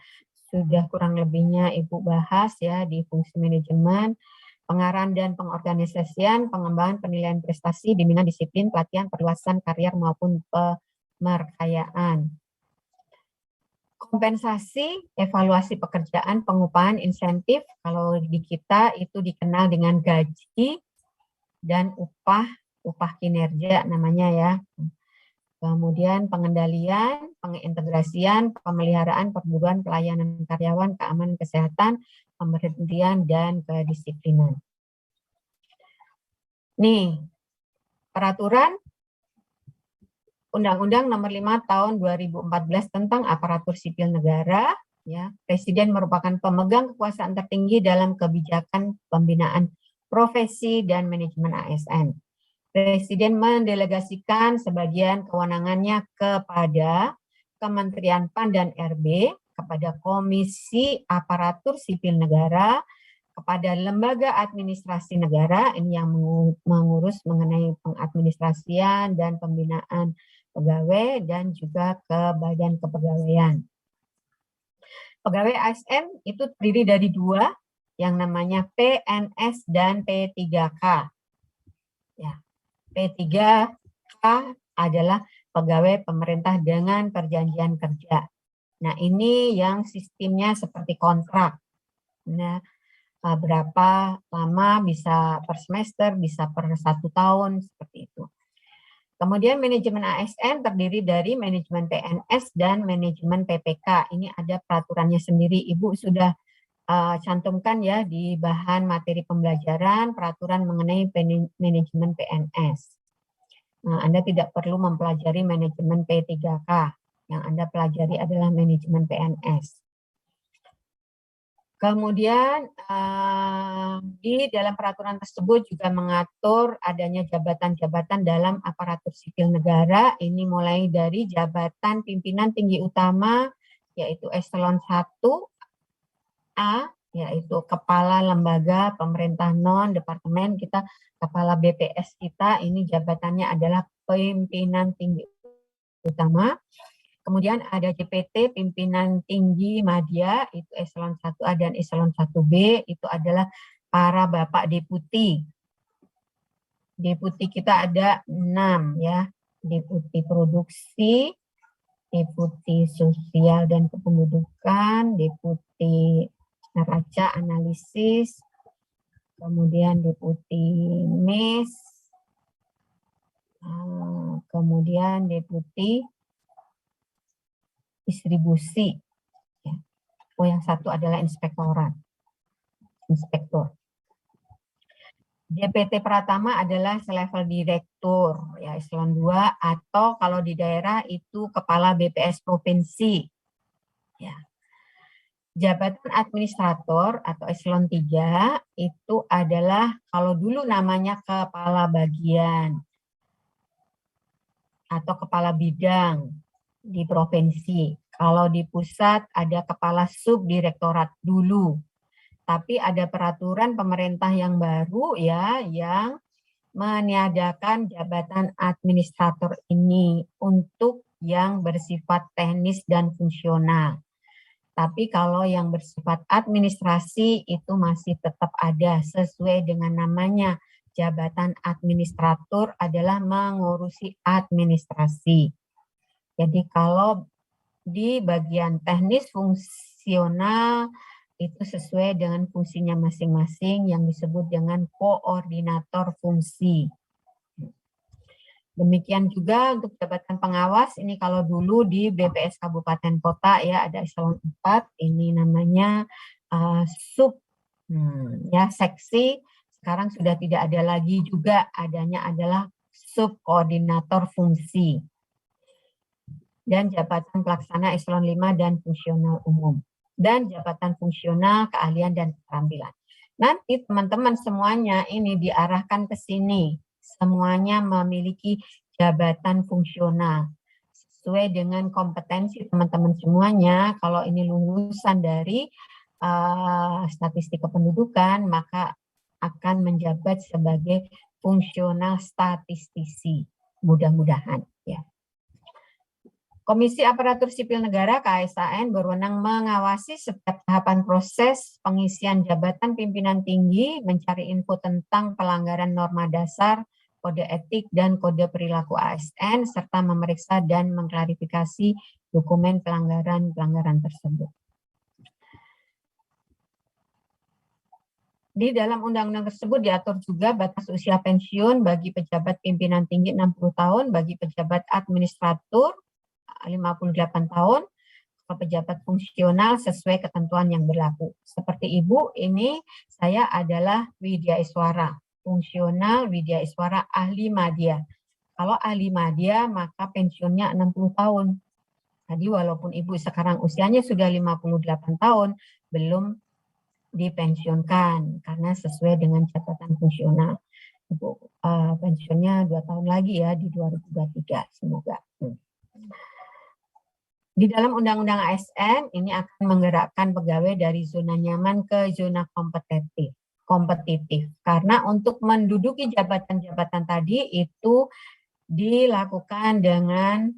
sudah kurang lebihnya Ibu bahas ya di fungsi manajemen, pengarahan dan pengorganisasian, pengembangan penilaian prestasi, bimbingan disiplin, pelatihan, perluasan karier maupun pemerkayaan. Kompensasi, evaluasi pekerjaan, pengupahan, insentif, kalau di kita itu dikenal dengan gaji dan upah kinerja namanya ya. Kemudian pengendalian, pengintegrasian, pemeliharaan, perburuan, pelayanan karyawan, keamanan kesehatan, pemberhentian, dan kedisiplinan. Nih, peraturan Undang-Undang Nomor 5 Tahun 2014 tentang Aparatur Sipil Negara, ya, Presiden merupakan pemegang kekuasaan tertinggi dalam kebijakan pembinaan profesi dan manajemen ASN. Presiden mendelegasikan sebagian kewenangannya kepada Kementerian PAN dan RB, kepada Komisi Aparatur Sipil Negara, kepada lembaga administrasi negara, ini yang mengurus mengenai pengadministrasian dan pembinaan pegawai, dan juga ke Badan Kepegawaian. Pegawai ASN itu terdiri dari dua, yang namanya PNS dan P3K. Ya, P3K adalah pegawai pemerintah dengan perjanjian kerja. Nah, ini yang sistemnya seperti kontrak. Nah, berapa lama, bisa per semester, bisa per 1 tahun, seperti itu. Kemudian manajemen ASN terdiri dari manajemen PNS dan manajemen PPK. Ini ada peraturannya sendiri. Ibu sudah cantumkan ya di bahan materi pembelajaran peraturan mengenai manajemen PNS. Nah, Anda tidak perlu mempelajari manajemen P3K. Yang Anda pelajari adalah manajemen PNS. Kemudian di dalam peraturan tersebut juga mengatur adanya jabatan-jabatan dalam aparatur sipil negara. Ini mulai dari jabatan pimpinan tinggi utama, yaitu eselon 1A, yaitu kepala lembaga pemerintah non-departemen kita, kepala BPS kita, ini jabatannya adalah pimpinan tinggi utama. Kemudian ada JPT, pimpinan tinggi madya, itu eselon 1A dan eselon 1B, itu adalah para bapak deputi. Deputi kita ada 6 ya, deputi produksi, deputi sosial dan kependudukan, deputi neraca analisis, kemudian deputi MES, kemudian deputi distribusi. Ya. Oh, yang satu adalah inspektor. JPT Pratama adalah selevel direktur, ya, eselon 2, atau kalau di daerah itu kepala BPS provinsi. Ya. Jabatan administrator atau eselon 3 itu adalah kalau dulu namanya kepala bagian atau kepala bidang di provinsi. Kalau di pusat ada kepala subdirektorat dulu. Tapi ada peraturan pemerintah yang baru ya yang meniadakan jabatan administrator ini untuk yang bersifat teknis dan fungsional. Tapi kalau yang bersifat administrasi itu masih tetap ada sesuai dengan namanya. Jabatan administrator adalah mengurusi administrasi. Jadi kalau di bagian teknis fungsional itu sesuai dengan fungsinya masing-masing yang disebut dengan koordinator fungsi. Demikian juga untuk jabatan pengawas, ini kalau dulu di BPS Kabupaten Kota ya ada eselon 4, ini namanya seksi, sekarang sudah tidak ada lagi juga, adanya adalah subkoordinator fungsi. Dan jabatan pelaksana eselon 5 dan fungsional umum. Dan jabatan fungsional, keahlian, dan keterampilan. Nanti teman-teman semuanya ini diarahkan ke sini. Semuanya memiliki jabatan fungsional. Sesuai dengan kompetensi teman-teman semuanya, kalau ini lulusan dari statistik kependudukan, maka akan menjabat sebagai fungsional statistisi. Mudah-mudahan ya. Komisi Aparatur Sipil Negara KSAN berwenang mengawasi setiap tahapan proses pengisian jabatan pimpinan tinggi, mencari info tentang pelanggaran norma dasar, kode etik, dan kode perilaku ASN, serta memeriksa dan mengklarifikasi dokumen pelanggaran tersebut. Di dalam undang-undang tersebut diatur juga batas usia pensiun bagi pejabat pimpinan tinggi 60 tahun, bagi pejabat administrator 58 tahun, ke pejabat fungsional sesuai ketentuan yang berlaku. Seperti Ibu, ini saya adalah Widya Iswara. fungsional Widya Iswara ahli madya. Kalau ahli madya maka pensiunnya 60 tahun. Tadi walaupun Ibu sekarang usianya sudah 58 tahun, belum dipensiunkan karena sesuai dengan catatan fungsional. Ibu pensiunnya 2 tahun lagi ya di 2023 semoga. Di dalam Undang-Undang ASN ini akan menggerakkan pegawai dari zona nyaman ke zona kompetitif. Karena untuk menduduki jabatan-jabatan tadi itu dilakukan dengan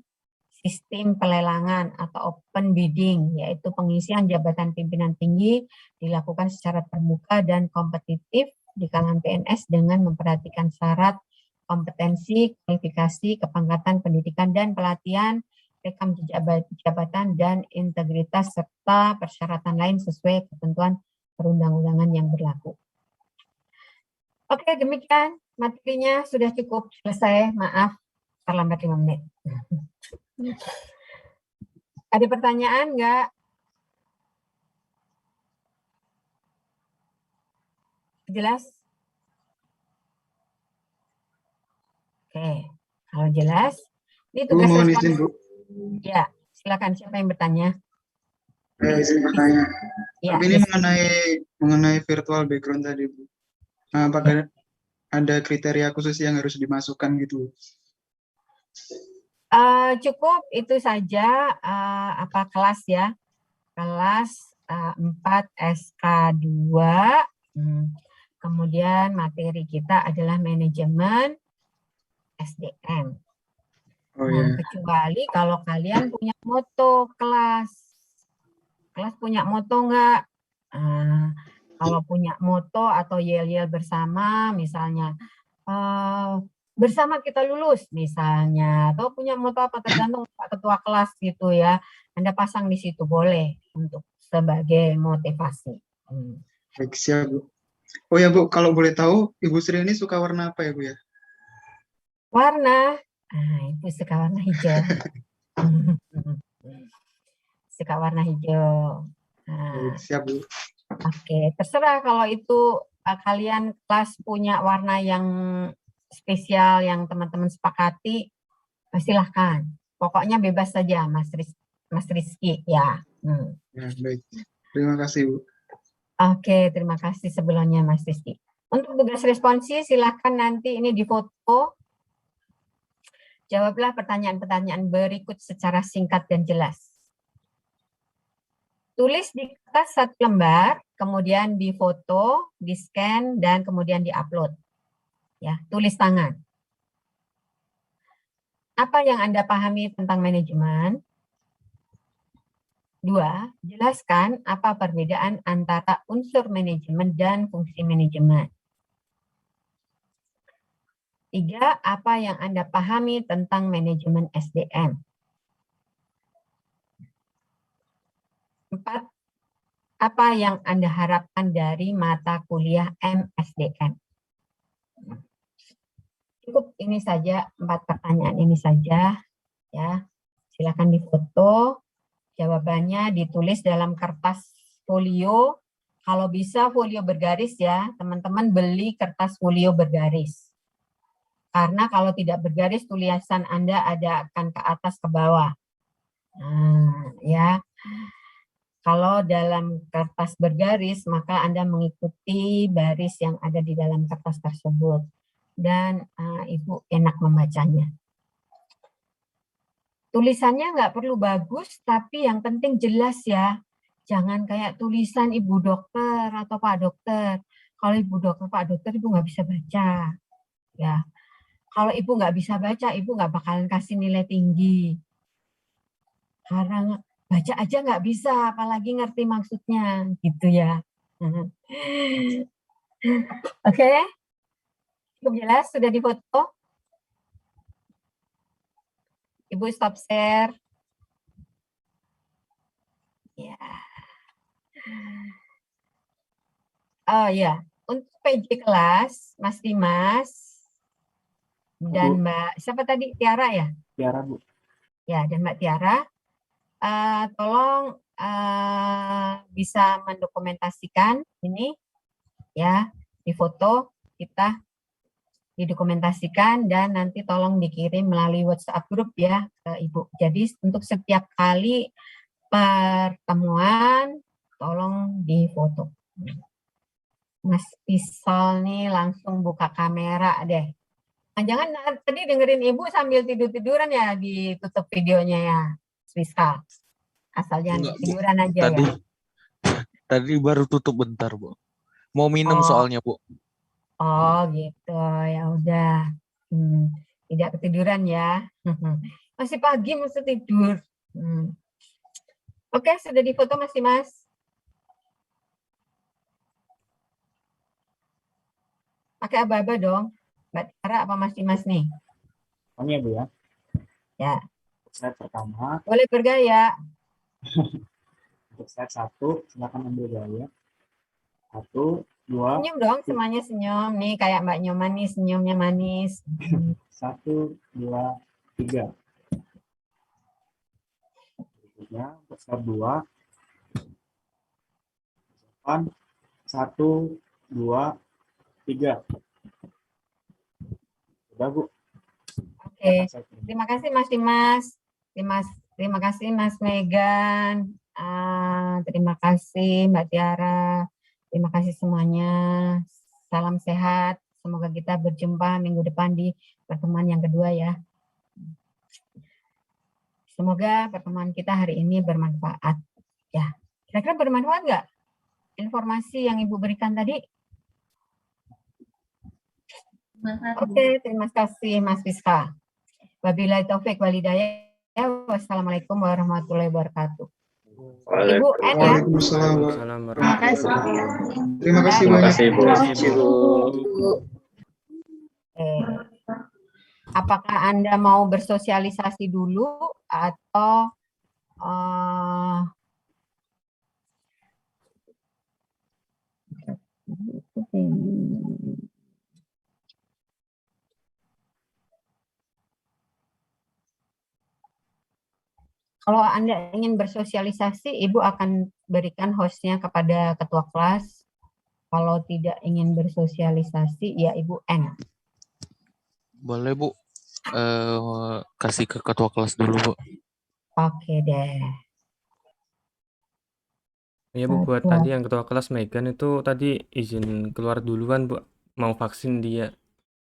sistem pelelangan atau open bidding, yaitu pengisian jabatan pimpinan tinggi dilakukan secara terbuka dan kompetitif di kalangan PNS dengan memperhatikan syarat kompetensi, kualifikasi, kepangkatan, pendidikan, dan pelatihan, rekam jabatan, dan integritas, serta persyaratan lain sesuai ketentuan perundang-undangan yang berlaku. Oke, demikian materinya sudah cukup selesai. Maaf, terlambat 5 menit. Ada pertanyaan nggak? Jelas? Oke, kalau jelas, ini tugas mohon respons. izin, Bu. Ya, silakan siapa yang bertanya? Izin bertanya. Ya, Tapi ini mengenai virtual background tadi, Bu. Nah, apakah ada kriteria khusus yang harus dimasukkan gitu? Cukup itu saja kelas ya. Kelas 4 SK2. Kemudian materi kita adalah manajemen SDM. Oh, Nah, ya. kecuali kalau kalian punya moto kelas punya moto nggak? Kalau punya moto atau yel-yel bersama, misalnya bersama kita lulus, misalnya, atau punya moto apa tergantung ketua kelas gitu ya. Anda pasang di situ boleh untuk sebagai motivasi. Baik, siap, Bu. Oh ya, Bu, kalau boleh tahu, Ibu Sri ini suka warna apa ya, Bu ya? Warna, Ibu suka warna hijau. Suka warna hijau. Baik, siap, Bu. Oke, terserah kalau itu kalian kelas punya warna yang spesial yang teman-teman sepakati, silahkan. Pokoknya bebas saja, Mas Rizky ya. Ya, baik. Terima kasih, Bu. Oke, terima kasih sebelumnya Mas Rizky. Untuk tugas responsi silahkan nanti ini difoto. Jawablah pertanyaan-pertanyaan berikut secara singkat dan jelas. Tulis di kertas 1 lembar, kemudian difoto, di-scan, dan kemudian di-upload. Ya, tulis tangan. Apa yang Anda pahami tentang manajemen? 2, jelaskan apa perbedaan antara unsur manajemen dan fungsi manajemen. 3, apa yang Anda pahami tentang manajemen SDM? 4, apa yang Anda harapkan dari mata kuliah MSDM? Cukup ini saja, 4 pertanyaan ini saja. Ya, silakan difoto. Jawabannya ditulis dalam kertas folio. Kalau bisa folio bergaris ya, teman-teman beli kertas folio bergaris. Karena kalau tidak bergaris, tulisan Anda akan ke atas ke bawah. Ya. Kalau dalam kertas bergaris, maka Anda mengikuti baris yang ada di dalam kertas tersebut. Dan Ibu enak membacanya. Tulisannya nggak perlu bagus, tapi yang penting jelas ya. Jangan kayak tulisan Ibu dokter atau Pak dokter. Kalau Ibu dokter, Pak dokter, Ibu nggak bisa baca. Ya. Kalau Ibu nggak bisa baca, Ibu nggak bakalan kasih nilai tinggi. Karena baca aja nggak bisa, apalagi ngerti maksudnya, gitu ya. Oke? Cukup jelas, sudah difoto? Ibu stop share. Ya. Oh ya, untuk PJ kelas, Mas Dimas dan Mbak, siapa tadi? Tiara ya? Tiara, Bu. Ya, dan Mbak Tiara, tolong bisa mendokumentasikan ini, ya, di foto kita didokumentasikan dan nanti tolong dikirim melalui WhatsApp grup ya ke Ibu. Jadi untuk setiap kali pertemuan tolong difoto. Mas Pisal nih langsung buka kamera deh. Jangan tadi dengerin Ibu sambil tidur-tiduran ya, ditutup videonya ya, Mas Pisal. Asal jangan Enggak, Bu. tiduran aja Tadi ya. tadi baru tutup bentar, Bu. Mau minum Oh. soalnya, Bu. Oh gitu, ya udah. Tidak ketiduran ya. Masih pagi mesti tidur. Oke, sudah difoto masih Mas? Pakai aba-aba dong. Mbak Tiara apa Mas Dimas nih? Ini ya Bu ya. Ya. Slide pertama, Boleh bergaya. untuk slide 1, silakan ambil gaya. 1, 2, Senyum dong, semuanya senyum. Nih kayak Mbak Nyoman nih, senyumnya manis. 1, 2, 3. Berikutnya untuk slide 2. 1, 2, 3. Sudah Bu. Oke. Terima kasih Mas Dimas. Terima kasih Mas Megan. Terima kasih Mbak Tiara. Terima kasih semuanya. Salam sehat. Semoga kita berjumpa minggu depan di pertemuan yang kedua ya. Semoga pertemuan kita hari ini bermanfaat. Ya, kira-kira bermanfaat nggak informasi yang Ibu berikan tadi? Oke, terima kasih Mas Fiska. Wabillahi taufik walhidayah. Wassalamualaikum warahmatullahi wabarakatuh. Ibu N ya. Waalaikumsalam. Waalaikumsalam warahmatullahi wabarakatuh. Terima kasih Terima banyak. kasih, Bu. Apakah Anda mau bersosialisasi dulu atau kalau Anda ingin bersosialisasi, Ibu akan berikan hostnya kepada ketua kelas. Kalau tidak ingin bersosialisasi, ya Ibu N. Boleh, Bu. Kasih ke ketua kelas dulu, Bu. Oke deh. Ya Bu, buat tadi yang ketua kelas Megan itu tadi izin keluar duluan Bu. Mau vaksin dia.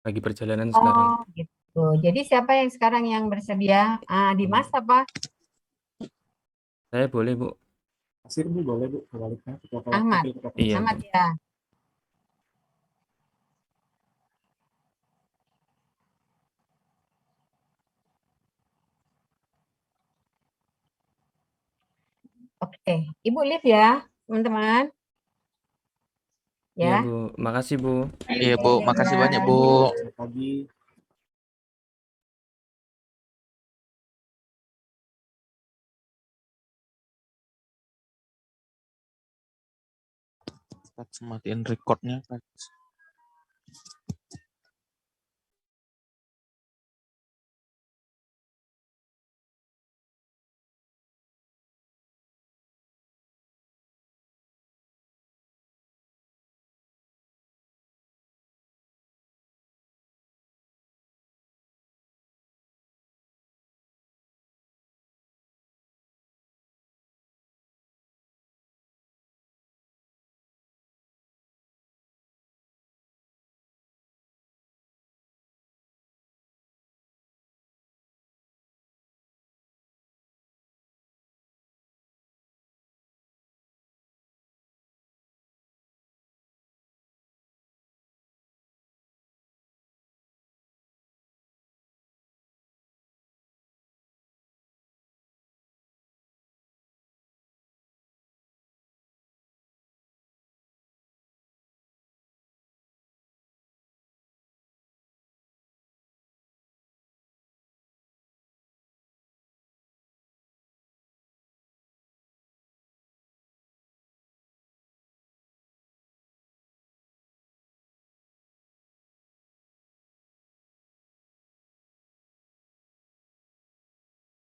Lagi perjalanan sekarang. Oh gitu. Jadi siapa yang sekarang yang bersedia? Dimas apa? Saya boleh Bu. Kasir Bu, boleh Bu, kebaliknya. Ahmad. Iya. Ahmad ya. Oke, Ibu live ya, teman-teman. Iya Ya. Bu, makasih Bu. Iya Bu, makasih banyak Bu. Selamat pagi. Matiin recordnya.